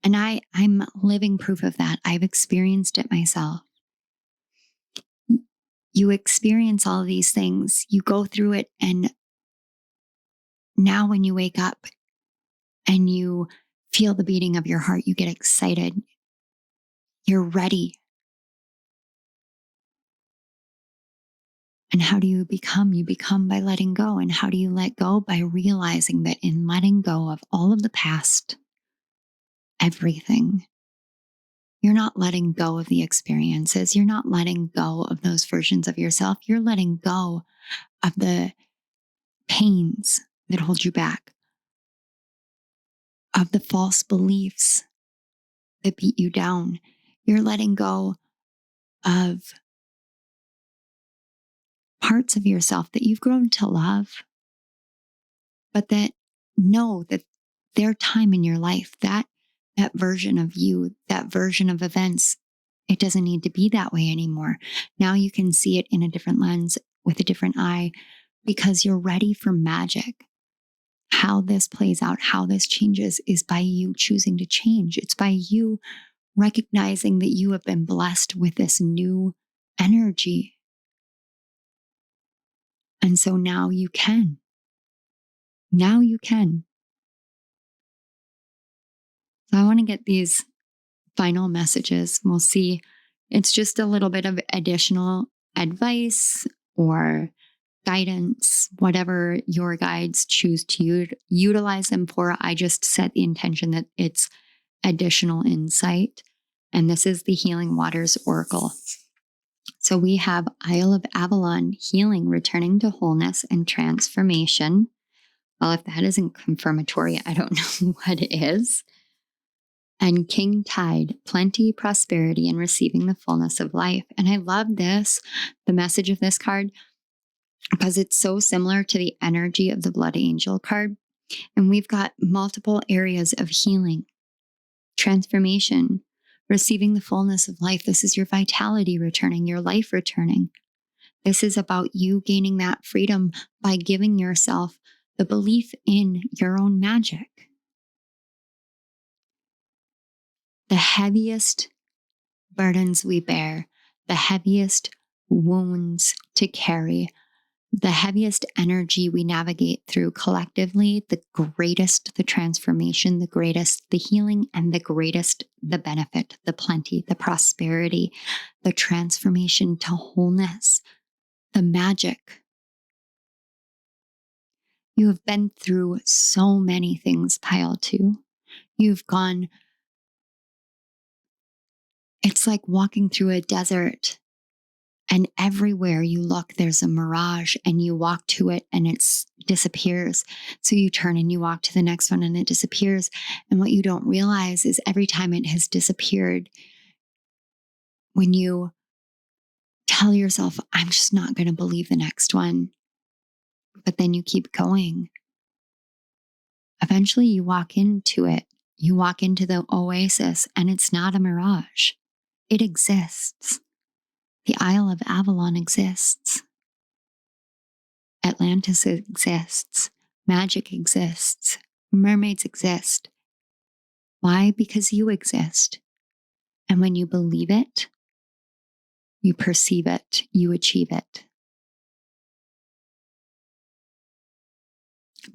And I'm living proof of that. I've experienced it myself. You experience all of these things, you go through it, and now when you wake up and you feel the beating of your heart, you get excited. You're ready. And how do you become? You become by letting go. And how do you let go? By realizing that in letting go of all of the past, everything, you're not letting go of the experiences. You're not letting go of those versions of yourself. You're letting go of the pains that hold you back, of the false beliefs that beat you down. You're letting go of parts of yourself that you've grown to love, but that know that their time in your life, that version of you, that version of events, it doesn't need to be that way anymore. Now you can see it in a different lens, with a different eye, because you're ready for magic. How this plays out, how this changes, is by you choosing to change. It's by you recognizing that you have been blessed with this new energy. And so now you can. Now you can. So I want to get these final messages. We'll see. It's just a little bit of additional advice or guidance, whatever your guides choose to utilize them for. I just set the intention that it's additional insight. And this is the Healing Waters Oracle. So we have Isle of Avalon, healing, returning to wholeness and transformation. Well, if that isn't confirmatory, I don't know what is. And King Tide, plenty, prosperity, and receiving the fullness of life. And I love this, the message of this card, because it's so similar to the energy of the Blood Angel card. And we've got multiple areas of healing, transformation, receiving the fullness of life. This is your vitality returning, your life returning. This is about you gaining that freedom by giving yourself the belief in your own magic. The heaviest burdens we bear, the heaviest wounds to carry, the heaviest energy we navigate through collectively, the greatest the transformation, the greatest the healing, and the greatest the benefit, the plenty, the prosperity, the transformation to wholeness, the magic. You have been through so many things, pile 2. You've gone, it's like walking through a desert. And everywhere you look, there's a mirage, and you walk to it and it disappears. So you turn and you walk to the next one and it disappears. And what you don't realize is every time it has disappeared, when you tell yourself, I'm just not going to believe the next one, but then you keep going, eventually you walk into it. You walk into the oasis and it's not a mirage. It exists. The Isle of Avalon exists. Atlantis exists. Magic exists. Mermaids exist. Why? Because you exist. And when you believe it, you perceive it, you achieve it.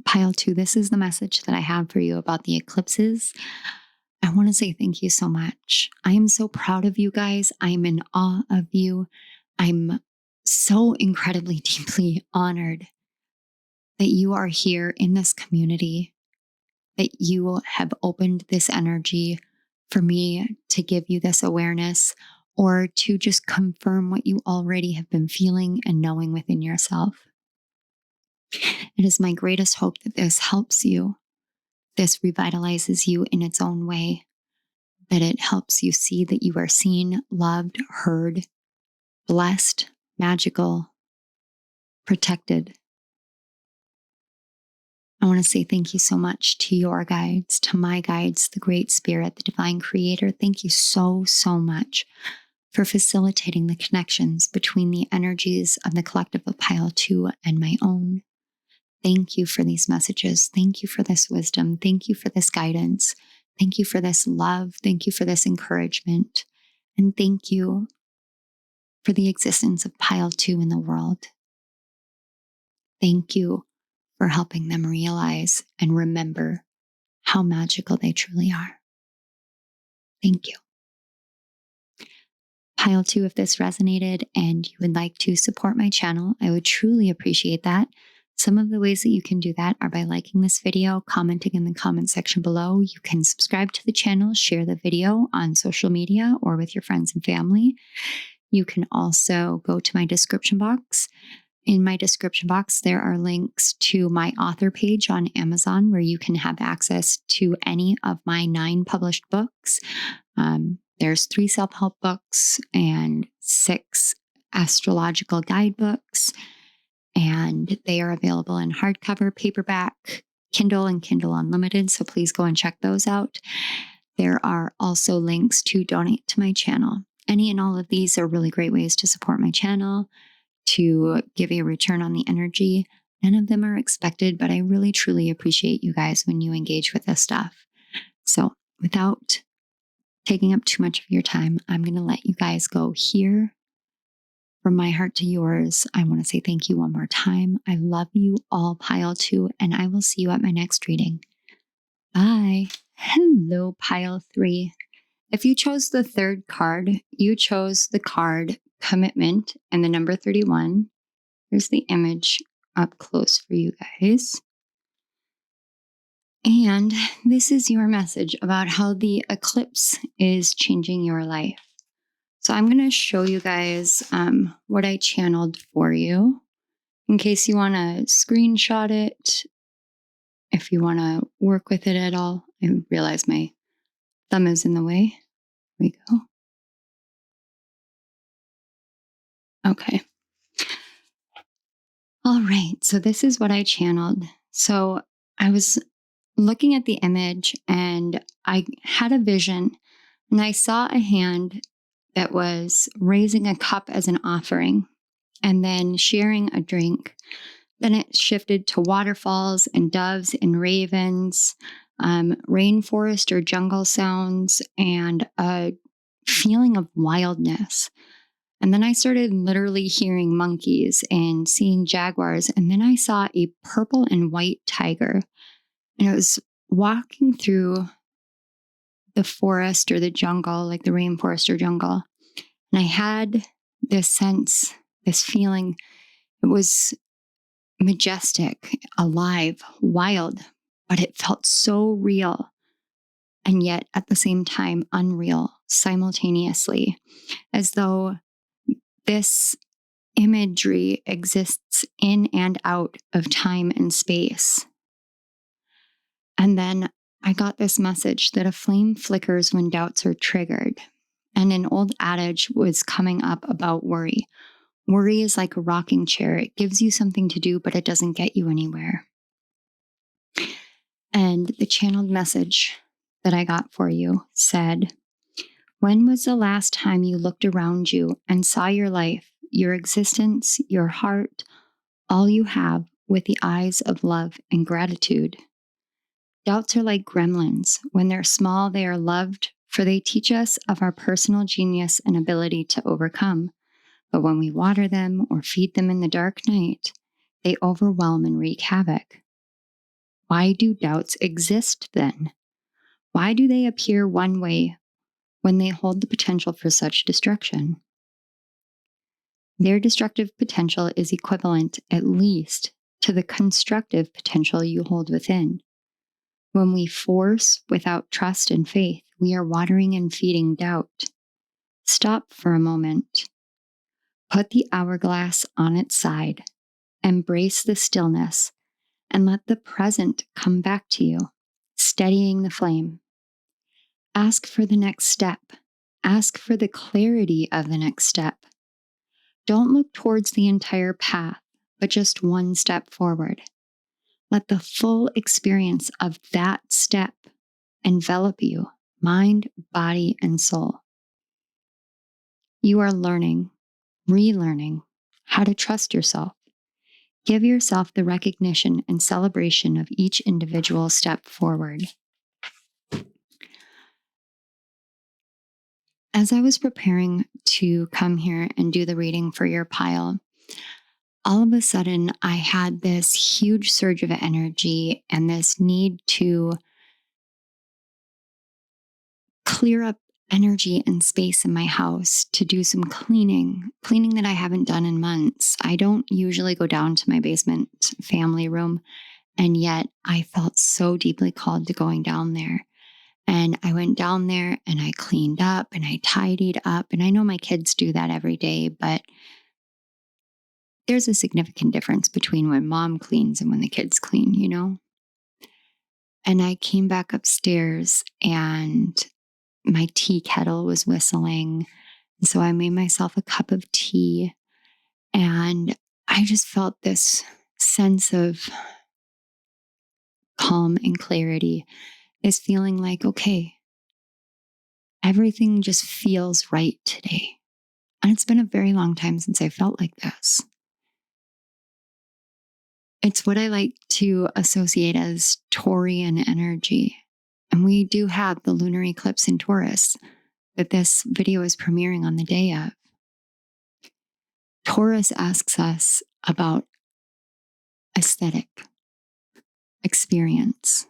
Pile 2, this is the message that I have for you about the eclipses. I want to say thank you so much. I am so proud of you guys. I'm in awe of you. I'm so incredibly, deeply honored that you are here in this community, that you have opened this energy for me to give you this awareness, or to just confirm what you already have been feeling and knowing within yourself. It is my greatest hope that this helps you. This revitalizes you in its own way, that it helps you see that you are seen, loved, heard, blessed, magical, protected. I want to say thank you so much to your guides, to my guides, the Great Spirit, the Divine Creator. Thank you so, so much for facilitating the connections between the energies of the collective of Pile 2 and my own. Thank you for these messages. Thank you for this wisdom. Thank you for this guidance. Thank you for this love. Thank you for this encouragement. And thank you for the existence of Pile 2 in the world. Thank you for helping them realize and remember how magical they truly are. Thank you. Pile 2, if this resonated and you would like to support my channel, I would truly appreciate that. Some of the ways that you can do that are by liking this video, commenting in the comment section below. You can subscribe to the channel, share the video on social media or with your friends and family. You can also go to my description box. In my description box, there are links to my author page on Amazon, where you can have access to any of my 9 published books. There's 3 self-help books and 6 astrological guidebooks, and they are available in hardcover, paperback, Kindle, and Kindle Unlimited, so please go and check those out. There are also links to donate to my channel. Any and all of these are really great ways to support my channel, to give a return on the energy. None of them are expected, but I really, truly appreciate you guys when you engage with this stuff. So without taking up too much of your time, I'm going to let you guys go here. From my heart to yours, I want to say thank you one more time. I love you all, Pile 2, and I will see you at my next reading. Bye. Hello, Pile 3. If you chose the 3rd card, you chose the card Commitment and the number 31. Here's the image up close for you guys. And this is your message about how the eclipse is changing your life. So I'm going to show you guys what I channeled for you in case you want to screenshot it if you want to work with it at all. I realize my thumb is in the way. Here we go. Okay. All right. So this is what I channeled. So I was looking at the image and I had a vision, and I saw a hand that was raising a cup as an offering and then sharing a drink. Then it shifted to waterfalls and doves and ravens, rainforest or jungle sounds, and a feeling of wildness. And then I started literally hearing monkeys and seeing jaguars. And then I saw a purple and white tiger. And it was walking through the forest or the jungle, like the rainforest or jungle. And I had this sense, this feeling. It was majestic, alive, wild, but it felt so real. And yet at the same time, unreal simultaneously, as though this imagery exists in and out of time and space. And then I got this message that a flame flickers when doubts are triggered. And an old adage was coming up about worry. Worry is like a rocking chair. It gives you something to do, but it doesn't get you anywhere. And the channeled message that I got for you said, when was the last time you looked around you and saw your life, your existence, your heart, all you have with the eyes of love and gratitude? Doubts are like gremlins. When they're small, they are loved, for they teach us of our personal genius and ability to overcome. But when we water them or feed them in the dark night, they overwhelm and wreak havoc. Why do doubts exist then? Why do they appear one way when they hold the potential for such destruction? Their destructive potential is equivalent, at least, to the constructive potential you hold within. When we force without trust and faith, we are watering and feeding doubt. Stop for a moment. Put the hourglass on its side. Embrace the stillness and let the present come back to you, steadying the flame. Ask for the next step. Ask for the clarity of the next step. Don't look towards the entire path, but just one step forward. Let the full experience of that step envelop you, mind, body, and soul. You are learning, relearning how to trust yourself. Give yourself the recognition and celebration of each individual step forward. As I was preparing to come here and do the reading for your pile, all of a sudden I had this huge surge of energy and this need to clear up energy and space in my house, to do some cleaning that I haven't done in months. I don't usually go down to my basement family room, and yet I felt so deeply called to going down there. And I went down there and I cleaned up and I tidied up. And I know my kids do that every day, but there's a significant difference between when mom cleans and when the kids clean, you know? And I came back upstairs and my tea kettle was whistling. So I made myself a cup of tea, and I just felt this sense of calm and clarity, this feeling like, okay, everything just feels right today. And it's been a very long time since I felt like this. It's what I like to associate as Taurian energy. And we do have the lunar eclipse in Taurus that this video is premiering on the day of. Taurus asks us about aesthetic, experience,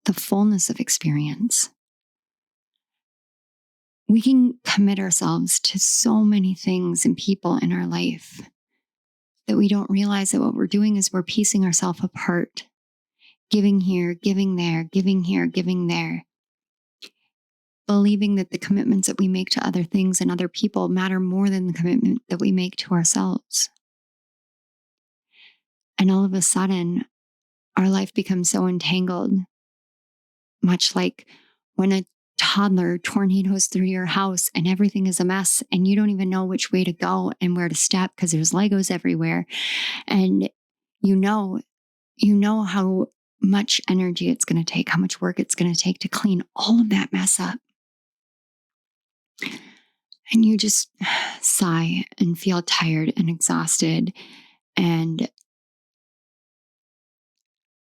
the fullness of experience. We can commit ourselves to so many things and people in our life that we don't realize that what we're doing is we're piecing ourselves apart, giving here, giving there, giving here, giving there, believing that the commitments that we make to other things and other people matter more than the commitment that we make to ourselves. And all of a sudden, our life becomes so entangled, much like when a toddler tornadoes through your house and everything is a mess and you don't even know which way to go and where to step because there's Legos everywhere. And you know how much energy it's going to take, how much work it's going to take to clean all of that mess up. And you just sigh and feel tired and exhausted. And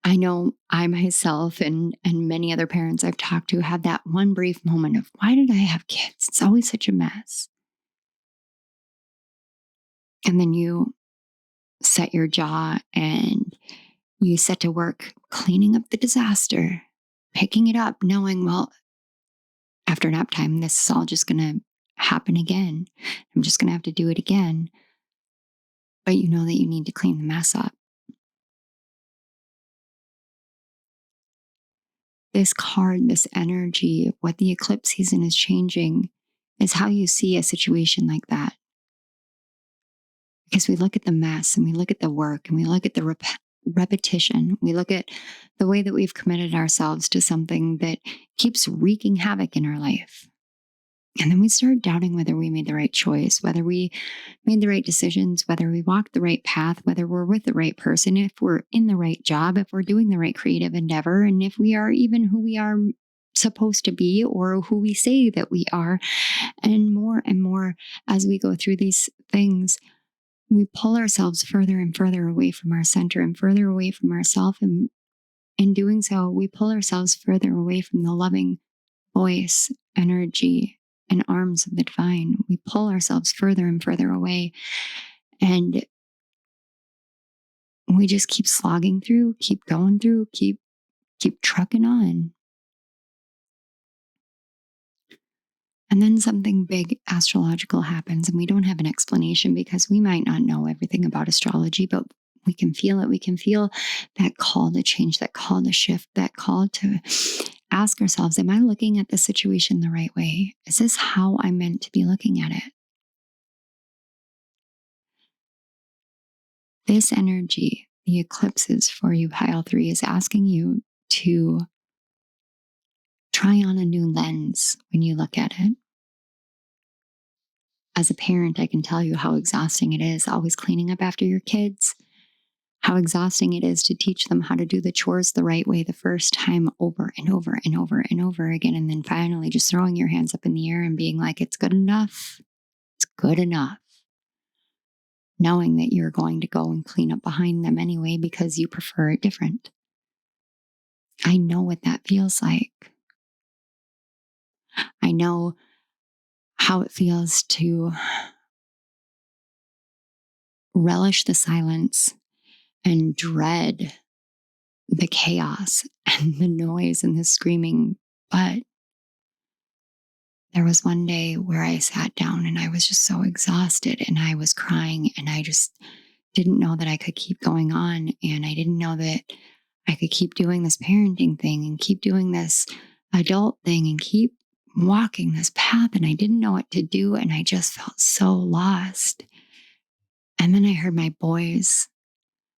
I know I myself and many other parents I've talked to have that one brief moment of, why did I have kids? It's always such a mess. And then you set your jaw and you set to work cleaning up the disaster, picking it up, knowing, well, after nap time, this is all just going to happen again. I'm just going to have to do it again. But you know that you need to clean the mess up. This card, this energy, what the eclipse season is changing is how you see a situation like that. Because we look at the mess and we look at the work and we look at the repetition. We look at the way that we've committed ourselves to something that keeps wreaking havoc in our life. And then we start doubting whether we made the right choice, whether we made the right decisions, whether we walked the right path, whether we're with the right person, if we're in the right job, if we're doing the right creative endeavor, and if we are even who we are supposed to be or who we say that we are. And more as we go through these things, we pull ourselves further and further away from our center and further away from ourselves. And in doing so, we pull ourselves further away from the loving voice, energy, and arms of the divine. We pull ourselves further and further away. And we just keep slogging through, keep going through, keep trucking on. And then something big astrological happens, and we don't have an explanation because we might not know everything about astrology, but we can feel it. We can feel that call to change, that call to shift, that call to ask ourselves, am I looking at the situation the right way? Is this how I'm meant to be looking at it? This energy, the eclipses for you, pile 3, is asking you to try on a new lens when you look at it. As a parent, I can tell you how exhausting it is always cleaning up after your kids, how exhausting it is to teach them how to do the chores the right way the first time over and over and over and over again. And then finally just throwing your hands up in the air and being like, it's good enough. It's good enough. Knowing that you're going to go and clean up behind them anyway because you prefer it different. I know what that feels like. I know how it feels to relish the silence and dread the chaos and the noise and the screaming. But there was one day where I sat down and I was just so exhausted and I was crying and I just didn't know that I could keep going on. And I didn't know that I could keep doing this parenting thing and keep doing this adult thing and keep walking this path. And I didn't know what to do. And I just felt so lost. And then I heard my boys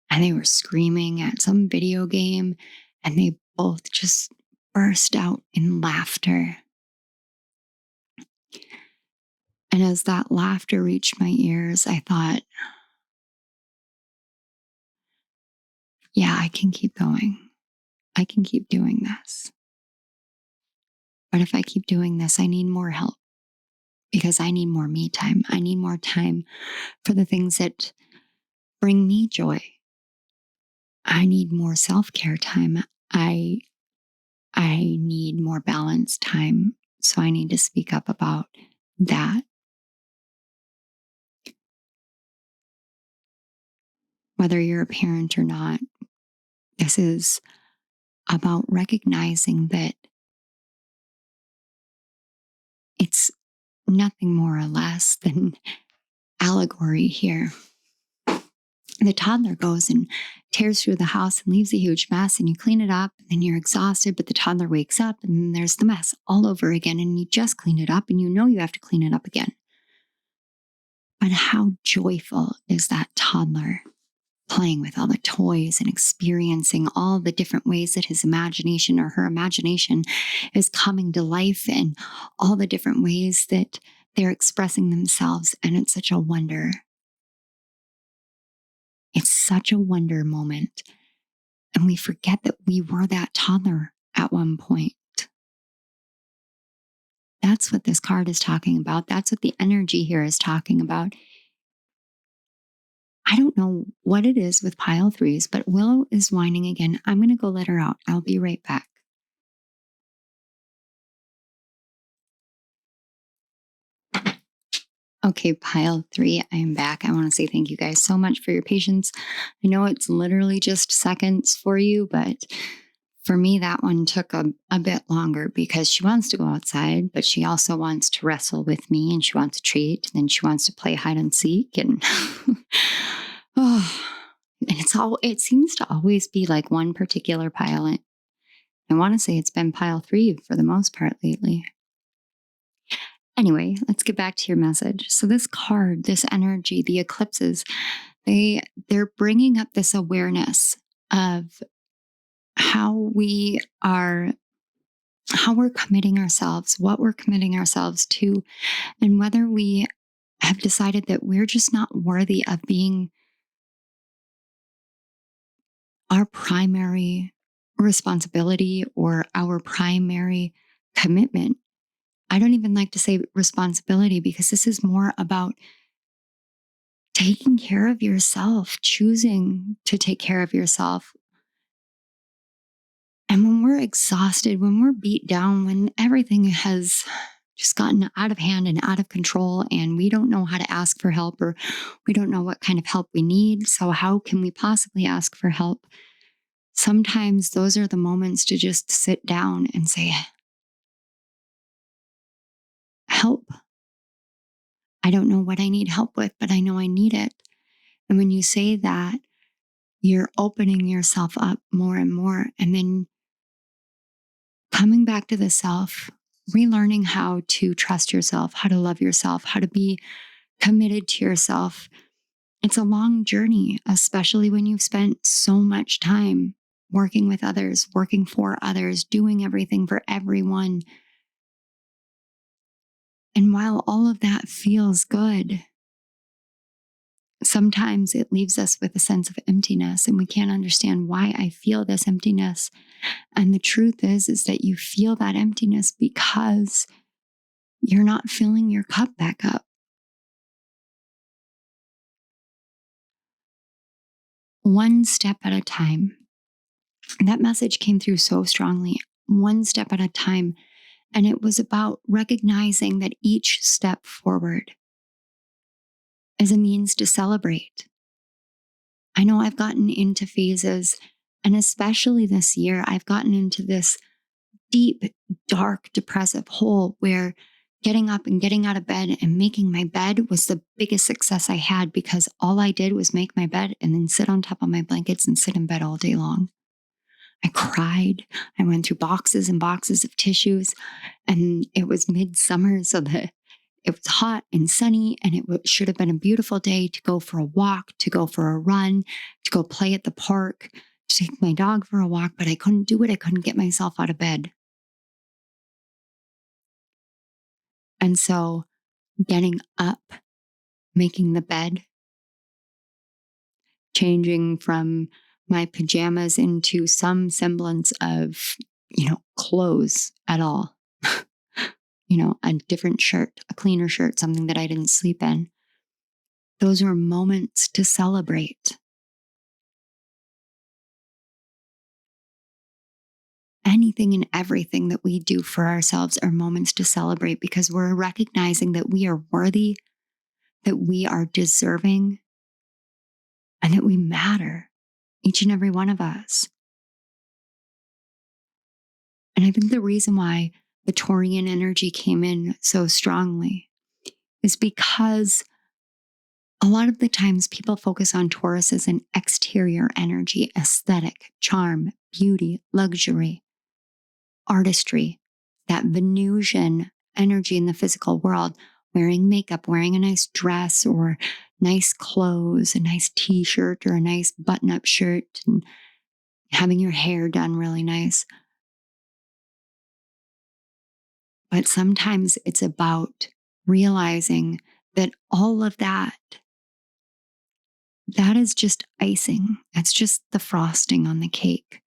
and they were screaming at some video game and they both just burst out in laughter. And as that laughter reached my ears, I thought, yeah, I can keep going. I can keep doing this. But if I keep doing this, I need more help because I need more me time. I need more time for the things that bring me joy. I need more self-care time. I need more balanced time. So I need to speak up about that. Whether you're a parent or not, this is about recognizing that it's nothing more or less than allegory here. The toddler goes and tears through the house and leaves a huge mess, and you clean it up and you're exhausted, but the toddler wakes up and then there's the mess all over again, and you just clean it up and you know you have to clean it up again. But how joyful is that toddler playing with all the toys and experiencing all the different ways that his imagination or her imagination is coming to life and all the different ways that they're expressing themselves. And it's such a wonder. It's such a wonder moment. And we forget that we were that toddler at one point. That's what this card is talking about. That's what the energy here is talking about. I don't know what it is with pile threes, but Willow is whining again. I'm going to go let her out. I'll be right back. Okay, pile three, I am back. I want to say thank you guys so much for your patience. I know it's literally just seconds for you, but for me, that one took a bit longer because she wants to go outside, but she also wants to wrestle with me and she wants a treat. And then she wants to play hide and seek. And it seems to always be like one particular pile. I want to say it's been pile three for the most part lately. Anyway, let's get back to your message. So this card, this energy, the eclipses, they're bringing up this awareness of how we're committing ourselves, what we're committing ourselves to, and whether we have decided that we're just not worthy of being our primary responsibility or our primary commitment. I don't even like to say responsibility because this is more about taking care of yourself, choosing to take care of yourself. And when we're exhausted, when we're beat down, when everything has just gotten out of hand and out of control, and we don't know how to ask for help, or we don't know what kind of help we need, so how can we possibly ask for help? Sometimes those are the moments to just sit down and say, help. I don't know what I need help with, but I know I need it. And when you say that, you're opening yourself up more and more. And then coming back to the self, relearning how to trust yourself, how to love yourself, how to be committed to yourself. It's a long journey, especially when you've spent so much time working with others, working for others, doing everything for everyone. And while all of that feels good, sometimes it leaves us with a sense of emptiness and we can't understand why I feel this emptiness. And the truth is that you feel that emptiness because you're not filling your cup back up. One step at a time. That message came through so strongly. One step at a time. And it was about recognizing that each step forward is a means to celebrate. I know I've gotten into phases, and especially this year, I've gotten into this deep, dark, depressive hole where getting up and getting out of bed and making my bed was the biggest success I had, because all I did was make my bed and then sit on top of my blankets and sit in bed all day long. I cried. I went through boxes and boxes of tissues, and it was midsummer, so that it was hot and sunny, and it should have been a beautiful day to go for a walk, to go for a run, to go play at the park, to take my dog for a walk, but I couldn't do it. I couldn't get myself out of bed. And so getting up, making the bed, changing from my pajamas into some semblance of, clothes at all. A different shirt, a cleaner shirt, something that I didn't sleep in. Those are moments to celebrate. Anything and everything that we do for ourselves are moments to celebrate, because we're recognizing that we are worthy, that we are deserving, and that we matter, each and every one of us. And I think the reason why the Taurian energy came in so strongly is because a lot of the times people focus on Taurus as an exterior energy, aesthetic, charm, beauty, luxury, artistry, that Venusian energy in the physical world, wearing makeup, wearing a nice dress, or nice clothes, a nice t-shirt or a nice button-up shirt, and having your hair done really nice. But sometimes it's about realizing that all of that is just icing. That's just the frosting on the cake.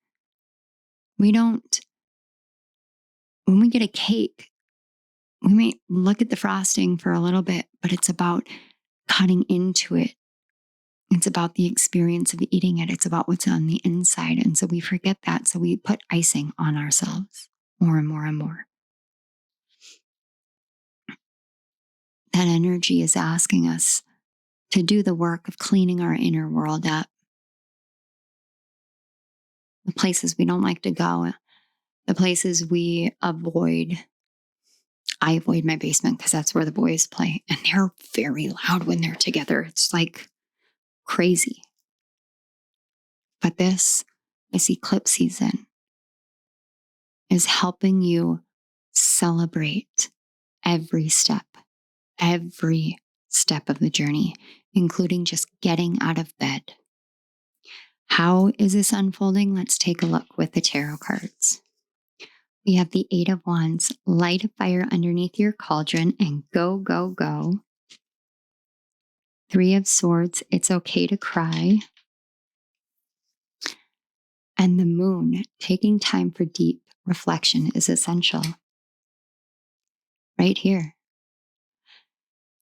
When we get a cake, we may look at the frosting for a little bit, but it's about cutting into it. It's about the experience of eating it. It's about what's on the inside. And so we forget that. So we put icing on ourselves more and more and more. That energy is asking us to do the work of cleaning our inner world up. The places we don't like to go, the places we avoid. I avoid my basement because that's where the boys play. And they're very loud when they're together. It's like crazy. But this eclipse season is helping you celebrate every step of the journey, including just getting out of bed. How is this unfolding? Let's take a look with the tarot cards. We have the 8 of Wands, light a fire underneath your cauldron and go, go, go. 3 of Swords, it's okay to cry. And the Moon, taking time for deep reflection is essential. Right here.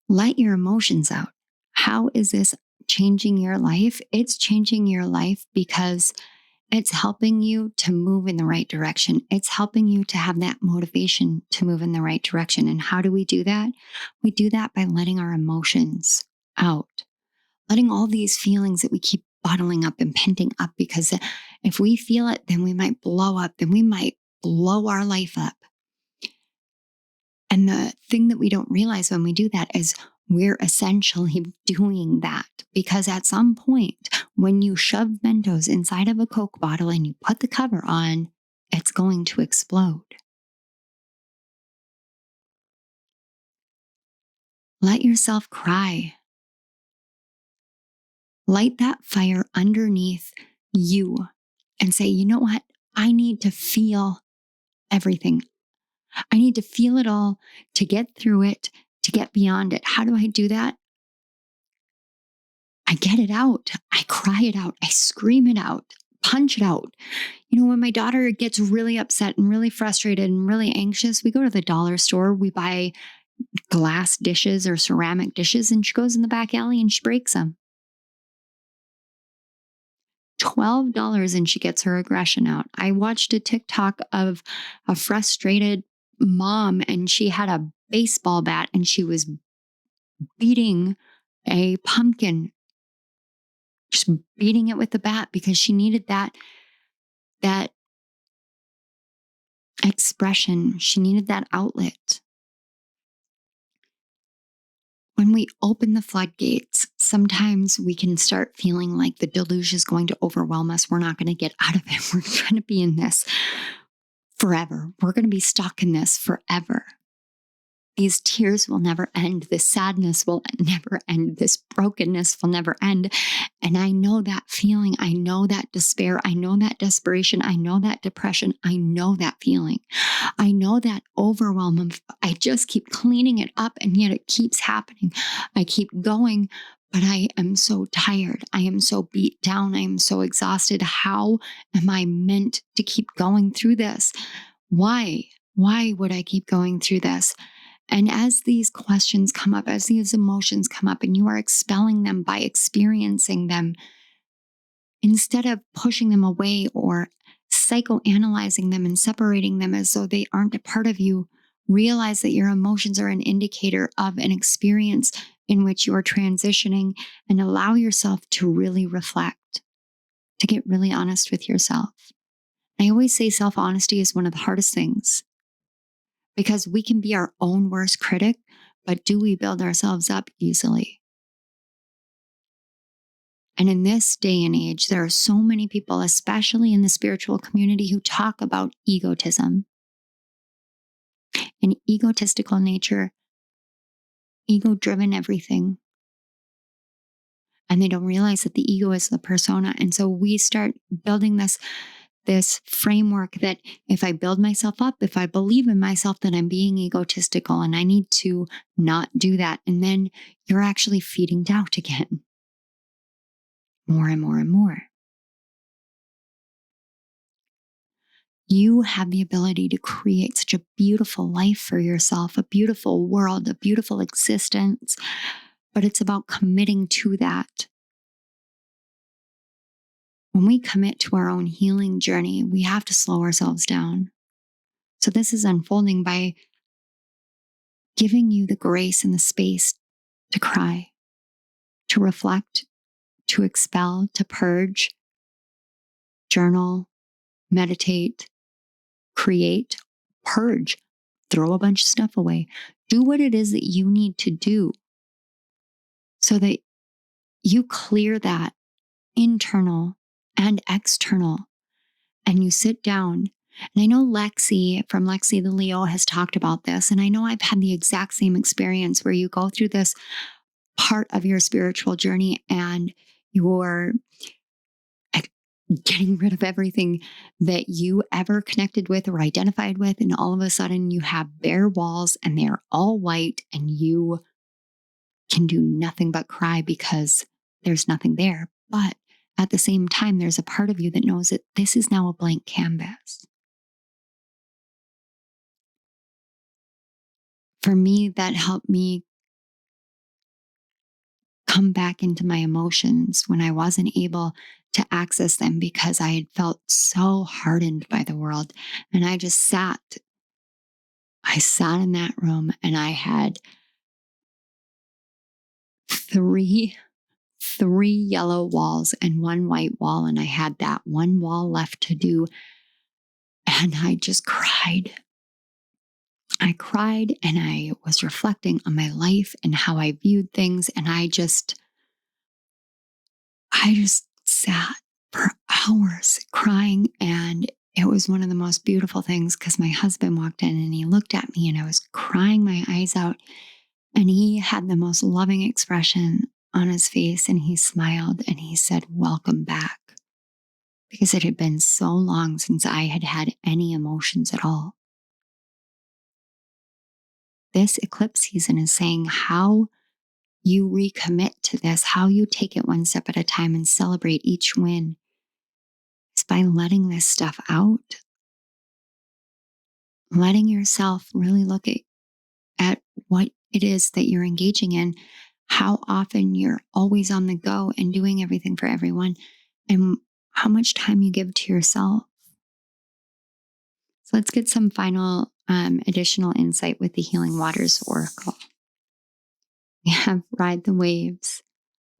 Let your emotions out. How is this changing your life? It's changing your life because it's helping you to move in the right direction. It's helping you to have that motivation to move in the right direction. And how do we do that? We do that by letting our emotions out, letting all these feelings that we keep bottling up and penting up, because if we feel it, then we might blow up, then we might blow our life up. And the thing that we don't realize when we do that is we're essentially doing that because at some point, when you shove Mentos inside of a Coke bottle and you put the cover on, it's going to explode. Let yourself cry. Light that fire underneath you and say, you know what? I need to feel everything. I need to feel it all to get through it, to get beyond it. How do I do that? I get it out. I cry it out. I scream it out, punch it out. You know, when my daughter gets really upset and really frustrated and really anxious, we go to the dollar store, we buy glass dishes or ceramic dishes, and she goes in the back alley and she breaks them. $12 and she gets her aggression out. I watched a TikTok of a frustrated mom and she had a baseball bat and she was beating a pumpkin, just beating it with the bat because she needed that expression. She needed that outlet. When we open the floodgates, sometimes we can start feeling like the deluge is going to overwhelm us. We're not going to get out of it. We're going to be in this forever. We're going to be stuck in this forever. These tears will never end. This sadness will never end. This brokenness will never end. And I know that feeling. I know that despair. I know that desperation. I know that depression. I know that feeling. I know that overwhelm of, I just keep cleaning it up and yet it keeps happening. I keep going, but I am so tired. I am so beat down. I am so exhausted. How am I meant to keep going through this? Why? Why would I keep going through this? And as these questions come up, as these emotions come up, and you are expelling them by experiencing them, instead of pushing them away or psychoanalyzing them and separating them as though they aren't a part of you, realize that your emotions are an indicator of an experience in which you are transitioning, and allow yourself to really reflect, to get really honest with yourself. I always say self-honesty is one of the hardest things, because we can be our own worst critic, but do we build ourselves up easily? And in this day and age, there are so many people, especially in the spiritual community, who talk about egotism, an egotistical nature, ego-driven everything. And they don't realize that the ego is the persona. And so we start building this framework that if I build myself up, if I believe in myself, that I'm being egotistical and I need to not do that. And then you're actually feeding doubt again. More and more and more. You have the ability to create such a beautiful life for yourself, a beautiful world, a beautiful existence, but it's about committing to that. When we commit to our own healing journey, we have to slow ourselves down. So this is unfolding by giving you the grace and the space to cry, to reflect, to expel, to purge, journal, meditate, create, purge, throw a bunch of stuff away. Do what it is that you need to do so that you clear that internal and external, and you sit down. And I know Lexi from Lexi the Leo has talked about this. And I know I've had the exact same experience where you go through this part of your spiritual journey and you're getting rid of everything that you ever connected with or identified with. And all of a sudden you have bare walls and they're all white and you can do nothing but cry because there's nothing there. But at the same time, there's a part of you that knows that this is now a blank canvas. For me, that helped me come back into my emotions when I wasn't able to access them because I had felt so hardened by the world. And I sat in that room and I had three yellow walls and one white wall. And I had that one wall left to do. And I just cried. I cried and I was reflecting on my life and how I viewed things. And I just sat for hours crying. And it was one of the most beautiful things because my husband walked in and he looked at me and I was crying my eyes out. And he had the most loving expression on his face and he smiled and he said, "Welcome back." Because it had been so long since I had had any emotions at all. This eclipse season is saying how you recommit to this, how you take it one step at a time and celebrate each win is by letting this stuff out. Letting yourself really look at what it is that you're engaging in, how often you're always on the go and doing everything for everyone, and how much time you give to yourself. So let's get some final additional insight with the Healing Waters Oracle. We have Ride the Waves,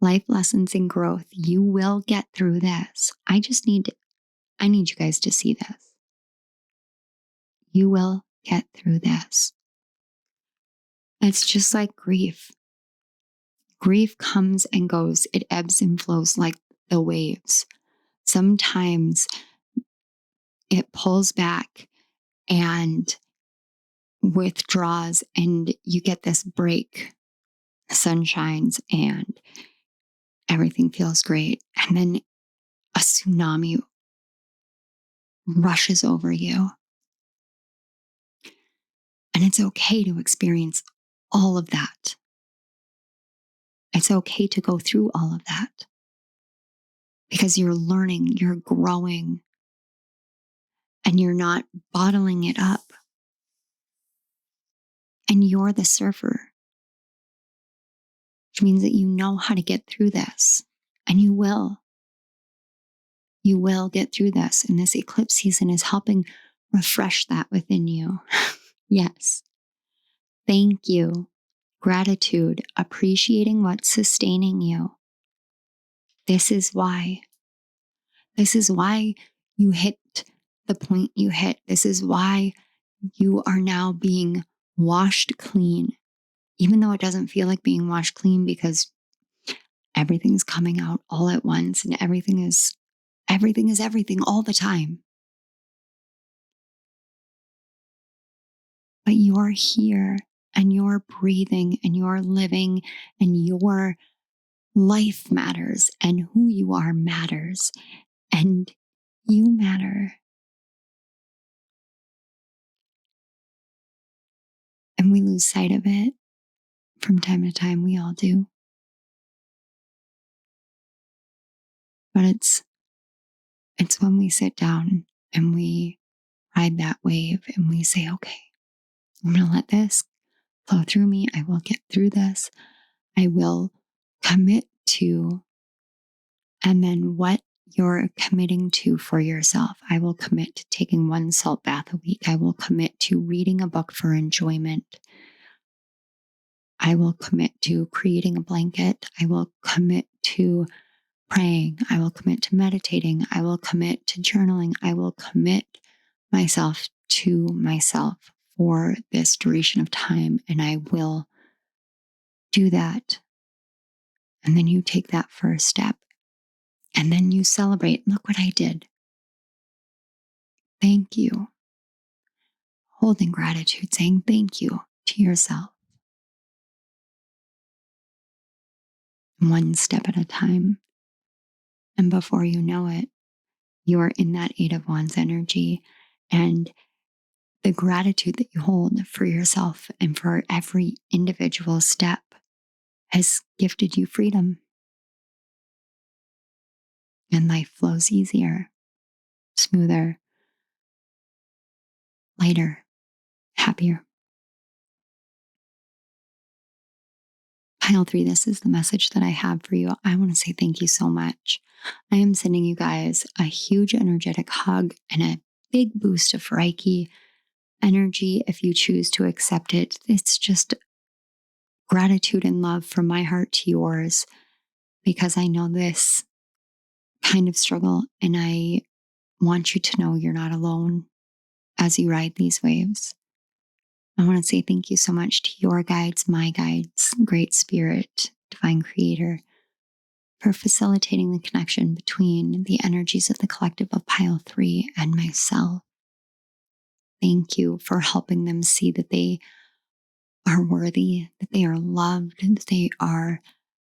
life lessons and growth. You will get through this. I need you guys to see this. You will get through this. It's just like grief. Grief comes and goes. It ebbs and flows like the waves. Sometimes it pulls back and withdraws and you get this break. The sun shines and everything feels great. And then a tsunami rushes over you. And it's okay to experience all of that. It's okay to go through all of that because you're learning, you're growing, and you're not bottling it up. And you're the surfer, which means that you know how to get through this, and you will. You will get through this. And this eclipse season is helping refresh that within you. Yes. Thank you. Gratitude, appreciating what's sustaining you. This is why you hit the point you hit. This is why you are now being washed clean, even though it doesn't feel like being washed clean because everything's coming out all at once and everything is everything all the time. But you're here and you're breathing and you're living and you're life matters, and who you are matters, and you matter. And we lose sight of it from time to time. We all do. But it's when we sit down and we ride that wave and we say, okay, I'm going to let this flow through me. I will get through this. I will commit to, and then what you're committing to for yourself. I will commit to taking 1 salt bath a week. I will commit to reading a book for enjoyment. I will commit to creating a blanket. I will commit to praying. I will commit to meditating. I will commit to journaling. I will commit myself to myself for this duration of time. And I will do that. And then you take that first step. And then you celebrate. Look what I did. Thank you. Holding gratitude, saying thank you to yourself. 1 step at a time. And before you know it, you're in that 8 of Wands energy. And the gratitude that you hold for yourself and for every individual step has gifted you freedom. And life flows easier, smoother, lighter, happier. Pile 3, this is the message that I have for you. I want to say thank you so much. I am sending you guys a huge energetic hug and a big boost of reiki energy if you choose to accept it. It's just gratitude and love from my heart to yours, because I know this kind of struggle, and I want you to know you're not alone as you ride these waves. I want to say thank you so much to your guides, my guides, Great Spirit, Divine Creator, for facilitating the connection between the energies of the collective of Pile 3 and myself. Thank you for helping them see that they are worthy, that they are loved, that they are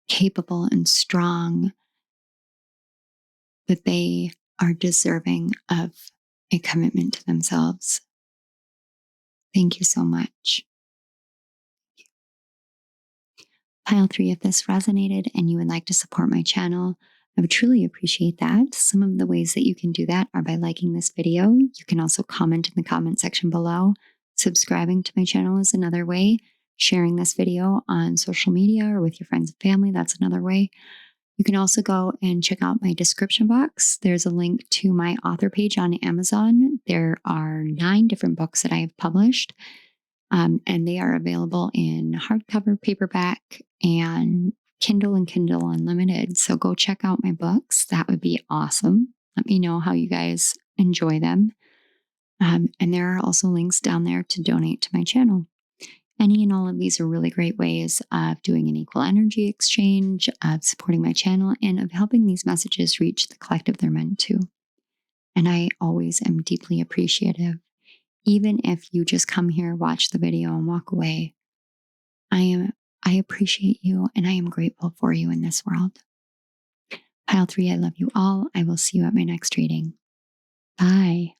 capable and strong, that they are deserving of a commitment to themselves. Thank you so much. Pile 3, if this resonated and you would like to support my channel, I would truly appreciate that. Some of the ways that you can do that are by liking this video. You can also comment in the comment section below. Subscribing to my channel is another way. Sharing this video on social media or with your friends and family, that's another way. You can also go and check out my description box. There's a link to my author page on Amazon. There are 9 different books that I have published. And they are available in hardcover, paperback, and Kindle Unlimited. So go check out my books. That would be awesome. Let me know how you guys enjoy them. And there are also links down there to donate to my channel. Any and all of these are really great ways of doing an equal energy exchange, of supporting my channel, and of helping these messages reach the collective they're meant to. And I always am deeply appreciative. Even if you just come here, watch the video, and walk away, I appreciate you, and I am grateful for you in this world. Pile 3, I love you all. I will see you at my next reading. Bye.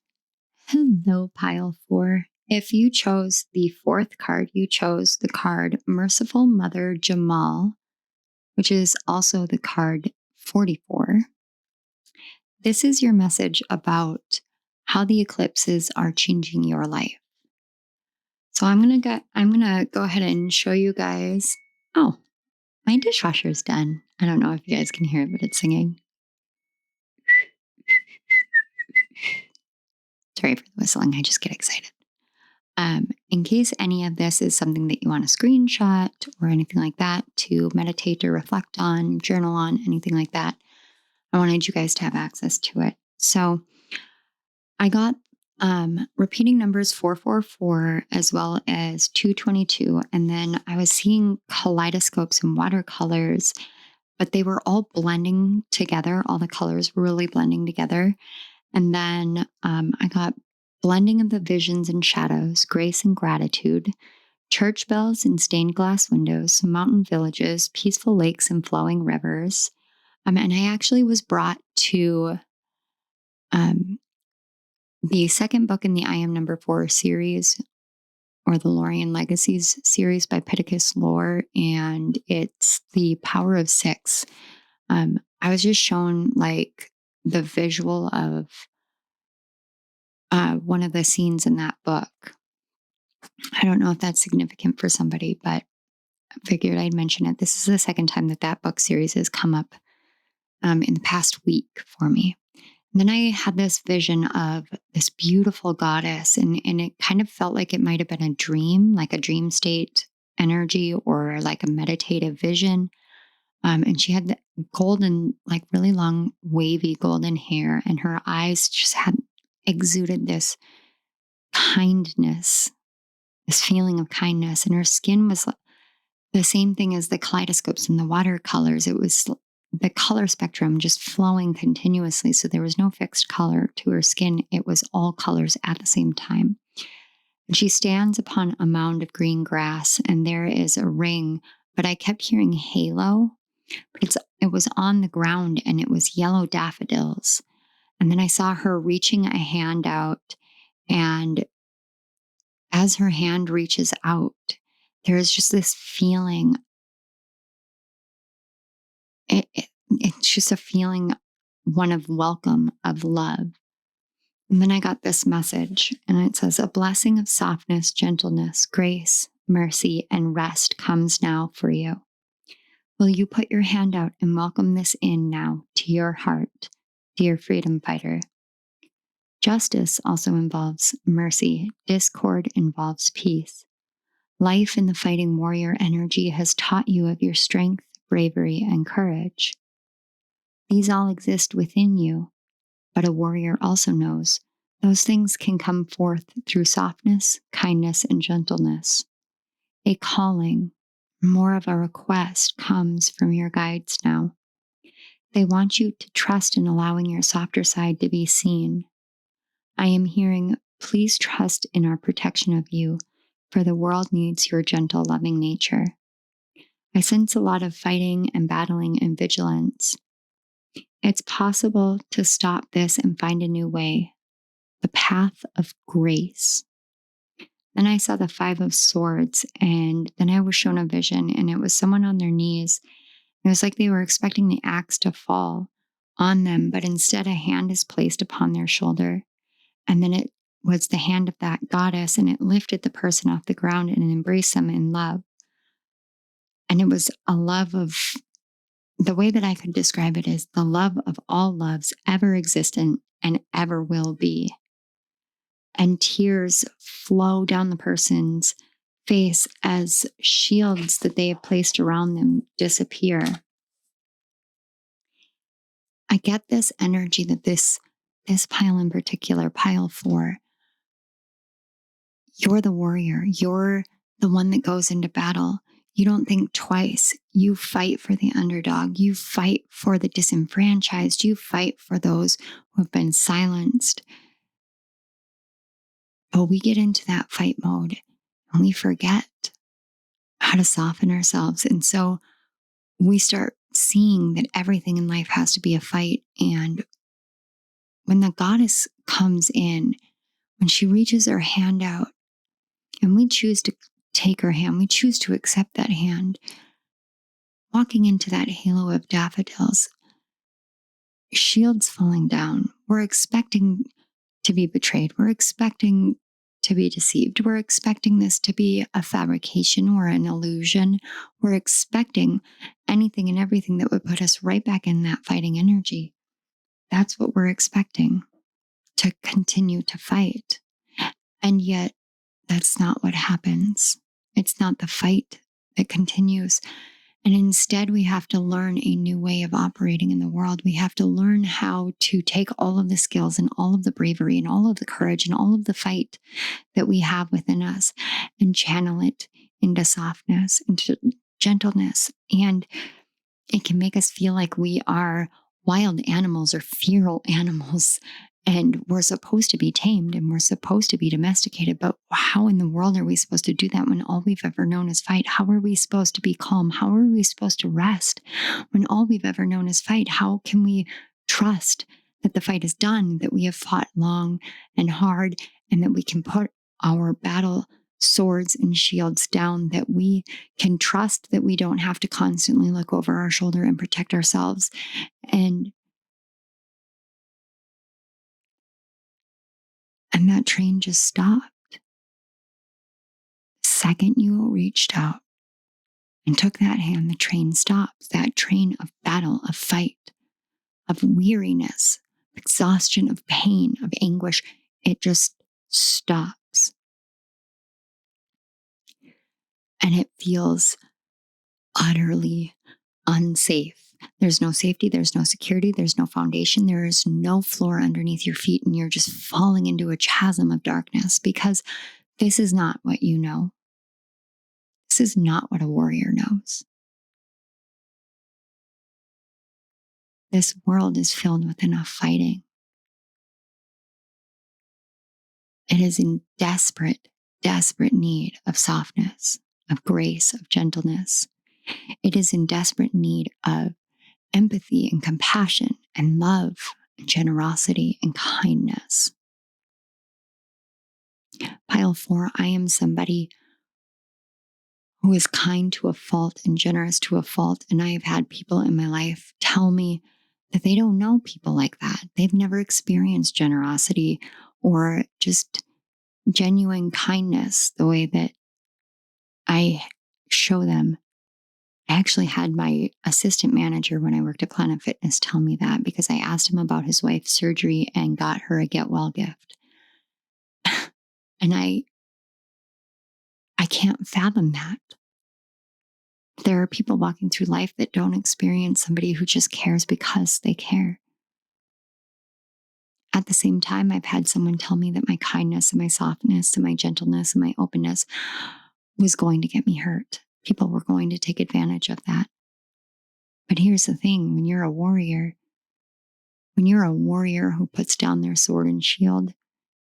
Hello, Pile 4. If you chose the 4th card, you chose the card Merciful Mother Jamal, which is also the card 44. This is your message about how the eclipses are changing your life. So I'm gonna go ahead and show you guys. Oh, my dishwasher's done. I don't know if you guys can hear it, but it's singing. Sorry for the whistling. I just get excited. In case any of this is something that you want to screenshot or anything like that to meditate or reflect on, journal on, anything like that, I wanted you guys to have access to it. So I got repeating numbers 444 as well as 222. And then I was seeing kaleidoscopes and watercolors, but they were all blending together. All the colors were really blending together. And then I got blending of the visions and shadows, grace and gratitude, church bells and stained glass windows, mountain villages, peaceful lakes and flowing rivers. And I actually was brought to the second book in the I Am Number 4 series, or the Lorien Legacies series by Pittacus Lore, and it's the Power of Six. I was just shown like the visual of one of the scenes in that book. I don't know if that's significant for somebody, but I figured I'd mention it. This is the second time that book series has come up in the past week for me. And then I had this vision of this beautiful goddess, and it kind of felt like it might have been a dream, like a dream state energy or like a meditative vision. And she had the golden, like really long, wavy golden hair, and her eyes just had exuded this kindness, this feeling of kindness. And her skin was the same thing as the kaleidoscopes and the watercolors. It was the color spectrum just flowing continuously. So there was no fixed color to her skin. It was all colors at the same time. And she stands upon a mound of green grass, and there is a ring, but I kept hearing halo. But it was on the ground, and it was yellow daffodils. And then I saw her reaching a hand out, and as her hand reaches out, there is just this feeling. It's just a feeling, one of welcome, of love. And then I got this message, and it says, a blessing of softness, gentleness, grace, mercy, and rest comes now for you. Will you put your hand out and welcome this in now to your heart, dear freedom fighter? Justice also involves mercy. Discord involves peace. Life in the fighting warrior energy has taught you of your strength, bravery, and courage. These all exist within you, but a warrior also knows those things can come forth through softness, kindness, and gentleness. A calling, more of a request, comes from your guides now. They want you to trust in allowing your softer side to be seen. I am hearing, please trust in our protection of you, for the world needs your gentle, loving nature. I sense a lot of fighting and battling and vigilance. It's possible to stop this and find a new way, the path of grace. Then I saw the 5 of Swords, and then I was shown a vision, and it was someone on their knees. It was like they were expecting the axe to fall on them, but instead a hand is placed upon their shoulder. And then it was the hand of that goddess, and it lifted the person off the ground and embraced them in love. And it was a love of, the way that I could describe it is the love of all loves ever existent and ever will be. And tears flow down the person's face as shields that they have placed around them disappear. I get this energy that this pile in particular, pile 4, you're the warrior. You're the one that goes into battle. You don't think twice. You fight for the underdog. You fight for the disenfranchised. You fight for those who have been silenced. But we get into that fight mode and we forget how to soften ourselves. And so we start seeing that everything in life has to be a fight. And when the goddess comes in, when she reaches her hand out, and we choose to take her hand, we choose to accept that hand, walking into that halo of daffodils, shields falling down, we're expecting to be betrayed. We're expecting to be deceived. We're expecting this to be a fabrication or an illusion. We're expecting anything and everything that would put us right back in that fighting energy. That's what we're expecting, to continue to fight. And yet, that's not what happens. It's not the fight that continues. And instead, we have to learn a new way of operating in the world. We have to learn how to take all of the skills and all of the bravery and all of the courage and all of the fight that we have within us and channel it into softness, into gentleness. And it can make us feel like we are wild animals or feral animals. And we're supposed to be tamed and we're supposed to be domesticated. But how in the world are we supposed to do that when all we've ever known is fight? How are we supposed to be calm? How are we supposed to rest when all we've ever known is fight? How can we trust that the fight is done, that we have fought long and hard, and that we can put our battle swords and shields down, that we can trust that we don't have to constantly look over our shoulder and protect ourselves? And that train just stopped. The second you reached out and took that hand, the train stops. That train of battle, of fight, of weariness, exhaustion, of pain, of anguish, it just stops. And it feels utterly unsafe. There's no safety, there's no security, there's no foundation, there is no floor underneath your feet, and you're just falling into a chasm of darkness because this is not what you know. This is not what a warrior knows. This world is filled with enough fighting. It is in desperate, desperate need of softness, of grace, of gentleness. It is in desperate need of empathy and compassion and love and generosity and kindness. Pile 4, I am somebody who is kind to a fault and generous to a fault. And I have had people in my life tell me that they don't know people like that. They've never experienced generosity or just genuine kindness the way that I show them. I actually had my assistant manager when I worked at Planet Fitness tell me that because I asked him about his wife's surgery and got her a get well gift. And I can't fathom that. There are people walking through life that don't experience somebody who just cares because they care. At the same time, I've had someone tell me that my kindness and my softness and my gentleness and my openness was going to get me hurt. People were going to take advantage of that. But here's the thing, when you're a warrior who puts down their sword and shield,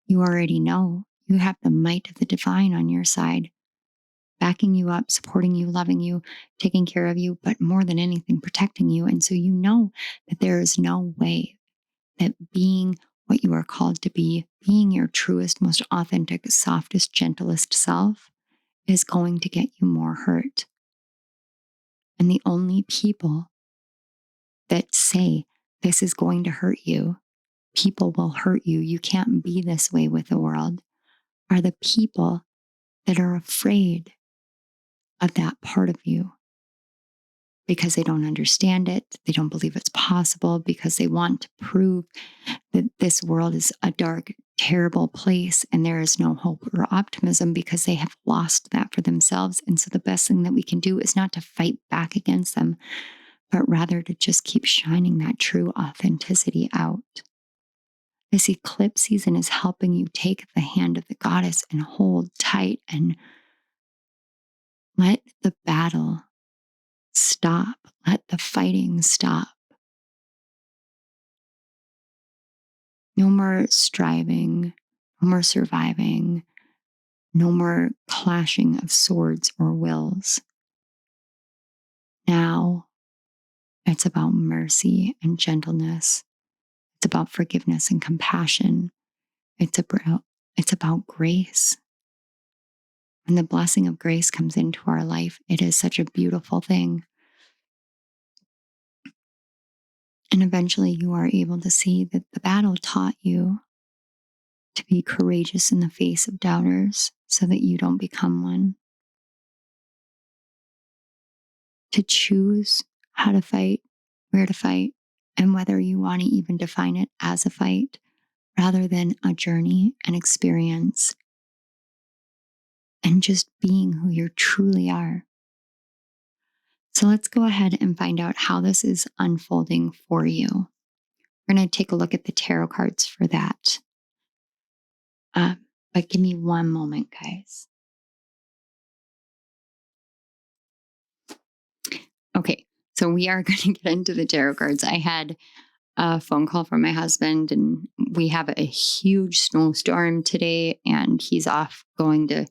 you already know you have the might of the divine on your side, backing you up, supporting you, loving you, taking care of you, but more than anything, protecting you. And so you know that there is no way that being what you are called to be, being your truest, most authentic, softest, gentlest self is going to get you more hurt. And the only people that say this is going to hurt you, people will hurt you, you can't be this way with the world, are the people that are afraid of that part of you because they don't understand it, they don't believe it's possible, because they want to prove that this world is a dark, terrible place and there is no hope or optimism because they have lost that for themselves. And so the best thing that we can do is not to fight back against them, but rather to just keep shining that true authenticity out. This eclipse season is helping you take the hand of the goddess and hold tight and let the battle stop. Let the fighting stop. No more striving, no more surviving, no more clashing of swords or wills. Now it's about mercy and gentleness. It's about forgiveness and compassion. It's about grace. When the blessing of grace comes into our life, it is such a beautiful thing. And eventually you are able to see that the battle taught you to be courageous in the face of doubters so that you don't become one. To choose how to fight, where to fight, and whether you want to even define it as a fight rather than a journey, an experience, and just being who you truly are. So let's go ahead and find out how this is unfolding for you. We're going to take a look at the tarot cards for that. But give me one moment, guys. Okay, so we are going to get into the tarot cards. I had a phone call from my husband, and we have a huge snowstorm today, and he's off going to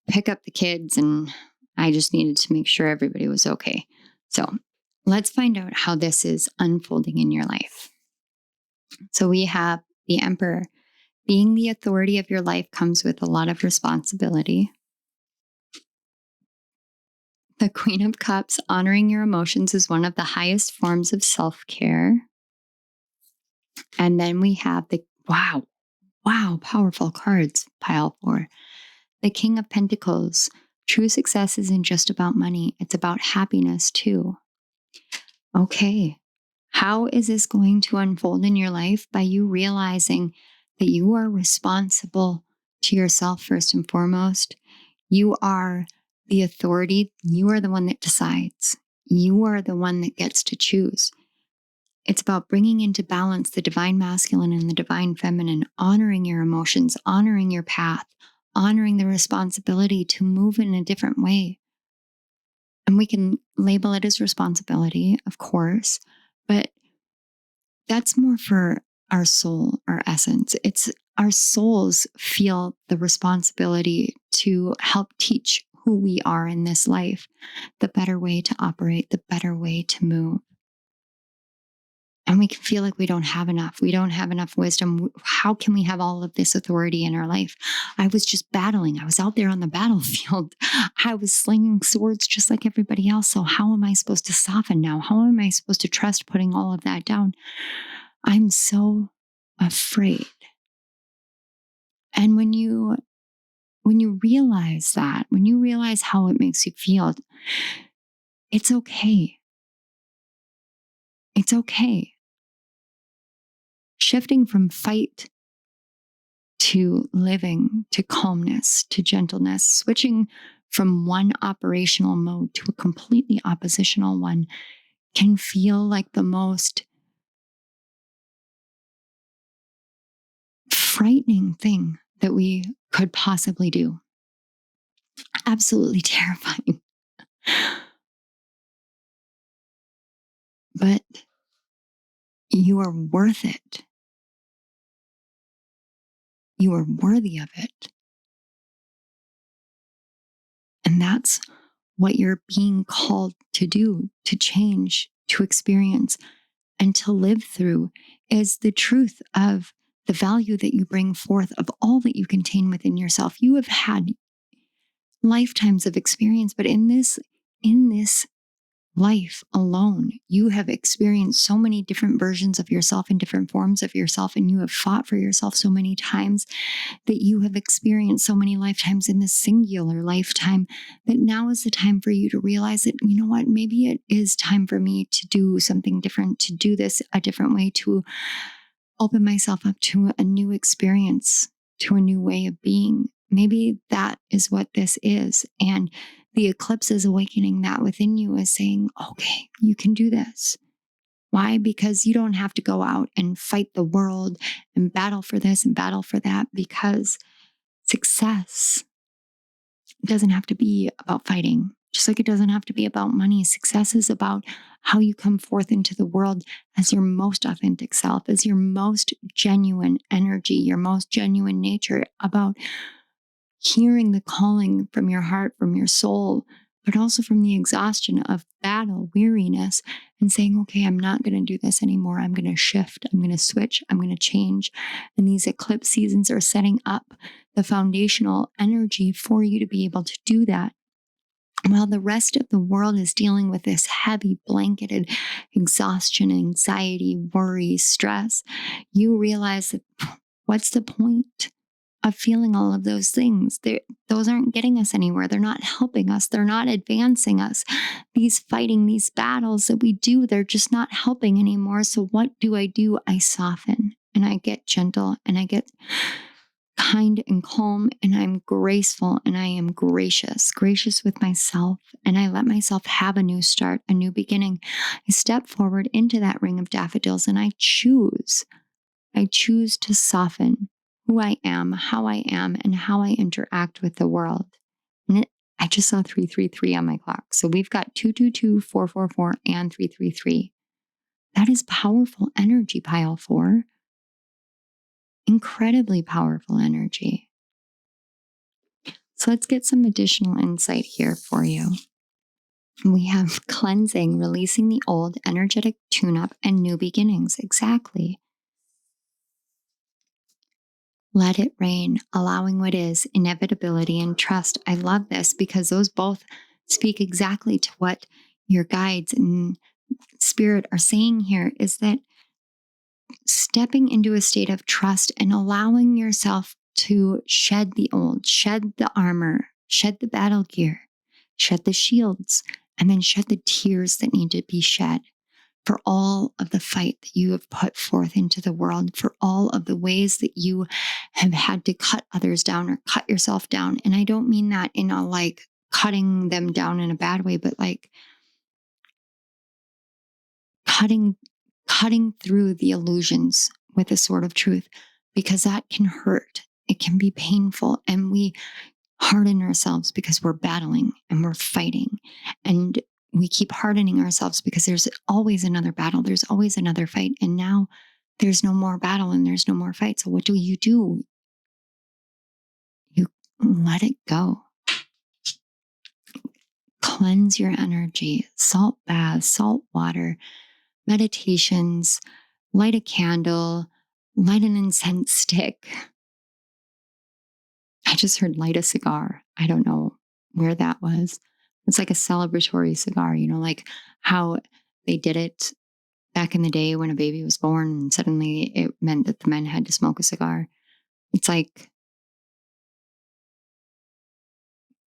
pick up the kids, and I just needed to make sure everybody was okay. So let's find out how this is unfolding in your life. So we have the Emperor. Being the authority of your life comes with a lot of responsibility. The Queen of Cups, honoring your emotions is one of the highest forms of self-care. And then we have the, wow, powerful cards, pile 4. The King of Pentacles. True success isn't just about money. It's about happiness too. Okay. How is this going to unfold in your life? By you realizing that you are responsible to yourself first and foremost. You are the authority. You are the one that decides. You are the one that gets to choose. It's about bringing into balance the divine masculine and the divine feminine, honoring your emotions, honoring your path, honoring the responsibility to move in a different way. And we can label it as responsibility, of course, but that's more for our soul, our essence. It's our souls feel the responsibility to help teach who we are in this life, the better way to operate, the better way to move. And we can feel like we don't have enough. We don't have enough wisdom. How can we have all of this authority in our life? I was just battling. I was out there on the battlefield. I was slinging swords just like everybody else. So how am I supposed to soften now? How am I supposed to trust putting all of that down? I'm so afraid. And when you realize that, when you realize how it makes you feel, it's okay. It's okay. Shifting from fight to living, to calmness, to gentleness, switching from one operational mode to a completely oppositional one can feel like the most frightening thing that we could possibly do. Absolutely terrifying. But you are worth it. You are worthy of it. And that's what you're being called to do, to change, to experience, and to live through is the truth of the value that you bring forth of all that you contain within yourself. You have had lifetimes of experience, but in this life alone, you have experienced so many different versions of yourself and different forms of yourself, and you have fought for yourself so many times that you have experienced so many lifetimes in this singular lifetime that now is the time for you to realize that, you know what, maybe it is time for me to do something different, to do this a different way, to open myself up to a new experience, to a new way of being. Maybe that is what this is. And the eclipse is awakening that within you, is saying, okay, you can do this. Why? Because you don't have to go out and fight the world and battle for this and battle for that, because success doesn't have to be about fighting. Just like it doesn't have to be about money. Success is about how you come forth into the world as your most authentic self, as your most genuine energy, your most genuine nature, about hearing the calling from your heart, from your soul, but also from the exhaustion of battle, weariness, and saying, okay, I'm not going to do this anymore. I'm going to shift. I'm going to switch. I'm going to change. And these eclipse seasons are setting up the foundational energy for you to be able to do that. While the rest of the world is dealing with this heavy blanketed exhaustion, anxiety, worry, stress, you realize that what's the point of feeling all of those things? Those aren't getting us anywhere. They're not helping us. They're not advancing us. These fighting, these battles that we do, they're just not helping anymore. So what do? I soften and I get gentle and I get kind and calm, and I'm graceful and I am gracious with myself, and I let myself have a new start, a new beginning. I step forward into that ring of daffodils and I choose to soften who I am, how I am, and how I interact with the world. And I just saw 333 on my clock. So we've got 222, 444, and 333. That is powerful energy, pile 4. Incredibly powerful energy. So let's get some additional insight here for you. We have cleansing, releasing the old, energetic tune-up, and new beginnings. Exactly. Let it rain, allowing what is, inevitability, and trust. I love this because those both speak exactly to what your guides and spirit are saying here, is that stepping into a state of trust and allowing yourself to shed the old, shed the armor, shed the battle gear, shed the shields, and then shed the tears that need to be shed for all of the fight that you have put forth into the world, for all of the ways that you have had to cut others down or cut yourself down. And I don't mean that in a like cutting them down in a bad way, but like cutting through the illusions with a sword of truth, because that can hurt. It can be painful. And we harden ourselves because we're battling and we're fighting. And we keep hardening ourselves because there's always another battle. There's always another fight. And now there's no more battle and there's no more fight. So what do? You let it go. Cleanse your energy. Salt baths, salt water, meditations, light a candle, light an incense stick. I just heard light a cigar. I don't know where that was. It's like a celebratory cigar, like how they did it back in the day when a baby was born and suddenly it meant that the men had to smoke a cigar. It's like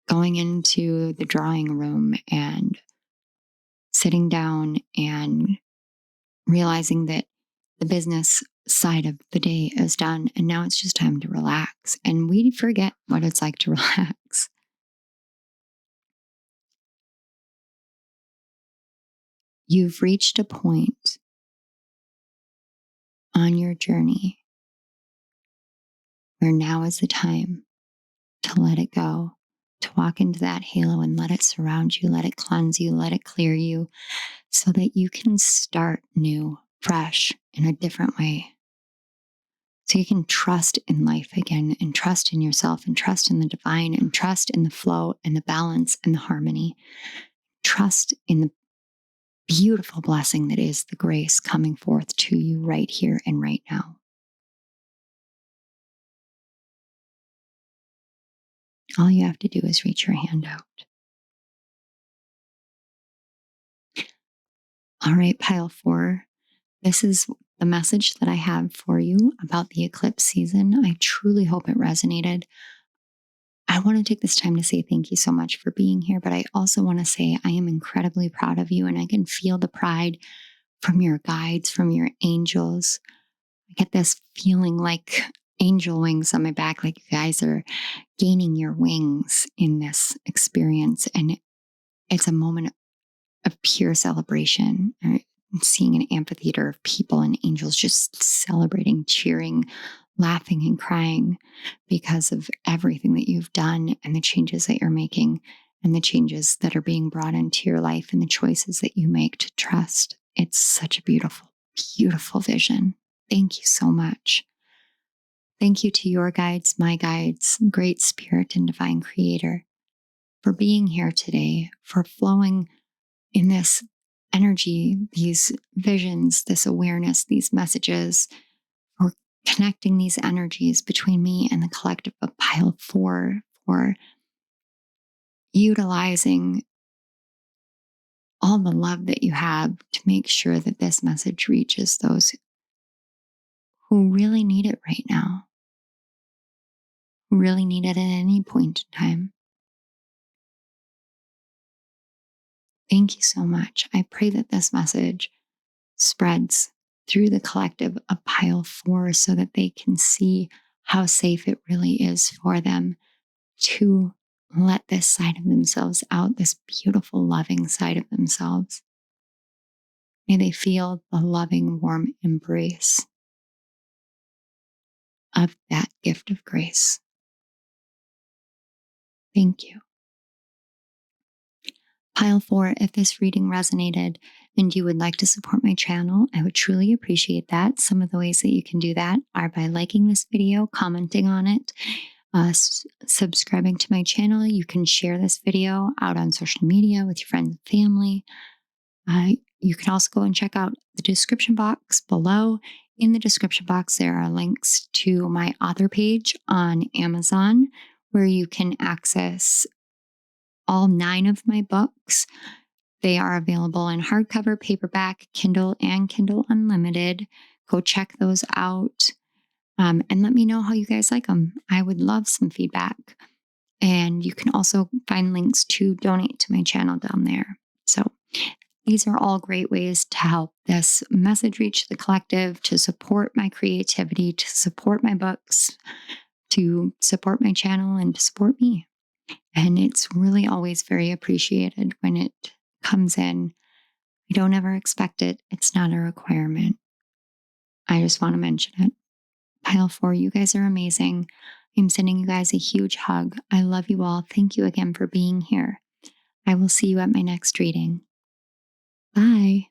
going into the drawing room and sitting down and realizing that the business side of the day is done and now it's just time to relax. And we forget what it's like to relax. You've reached a point on your journey where now is the time to let it go, to walk into that halo and let it surround you, let it cleanse you, let it clear you, so that you can start new, fresh, in a different way. So you can trust in life again, and trust in yourself, and trust in the divine, and trust in the flow and the balance and the harmony. Trust in the beautiful blessing that is the grace coming forth to you right here and right now. All you have to do is reach your hand out. All right, pile 4. This is the message that I have for you about the eclipse season. I truly hope it resonated. I want to take this time to say thank you so much for being here, but I also want to say I am incredibly proud of you, and I can feel the pride from your guides, from your angels. I get this feeling like angel wings on my back, like you guys are gaining your wings in this experience. And it's a moment of pure celebration. Seeing an amphitheater of people and angels just celebrating, cheering, laughing, and crying because of everything that you've done and the changes that you're making and the changes that are being brought into your life and the choices that you make to trust. It's such a beautiful, beautiful vision. Thank you so much. Thank you to your guides, my guides, Great Spirit and Divine Creator, for being here today, for flowing in this energy, these visions, this awareness, these messages, for connecting these energies between me and the collective of pile 4, for utilizing all the love that you have to make sure that this message reaches those who really need it right now, who really need it at any point in time. Thank you so much. I pray that this message spreads through the collective of pile 4 so that they can see how safe it really is for them to let this side of themselves out, this beautiful, loving side of themselves. May they feel the loving, warm embrace of that gift of grace. Thank you. Pile 4, if this reading resonated and you would like to support my channel, I would truly appreciate that. Some of the ways that you can do that are by liking this video, commenting on it, subscribing to my channel. You can share this video out on social media with your friends and family. You can also go and check out the description box below. In the description box, there are links to my author page on Amazon, where you can access all 9 of my books. They are available in hardcover, paperback, Kindle, and Kindle Unlimited. Go check those out and let me know how you guys like them. I would love some feedback. And you can also find links to donate to my channel down there. So these are all great ways to help this message reach the collective, to support my creativity, to support my books, to support my channel, and to support me. And it's really always very appreciated when it comes in. I don't ever expect it. It's not a requirement. I just want to mention it. Pile 4, you guys are amazing. I'm sending you guys a huge hug. I love you all. Thank you again for being here. I will see you at my next reading. Bye.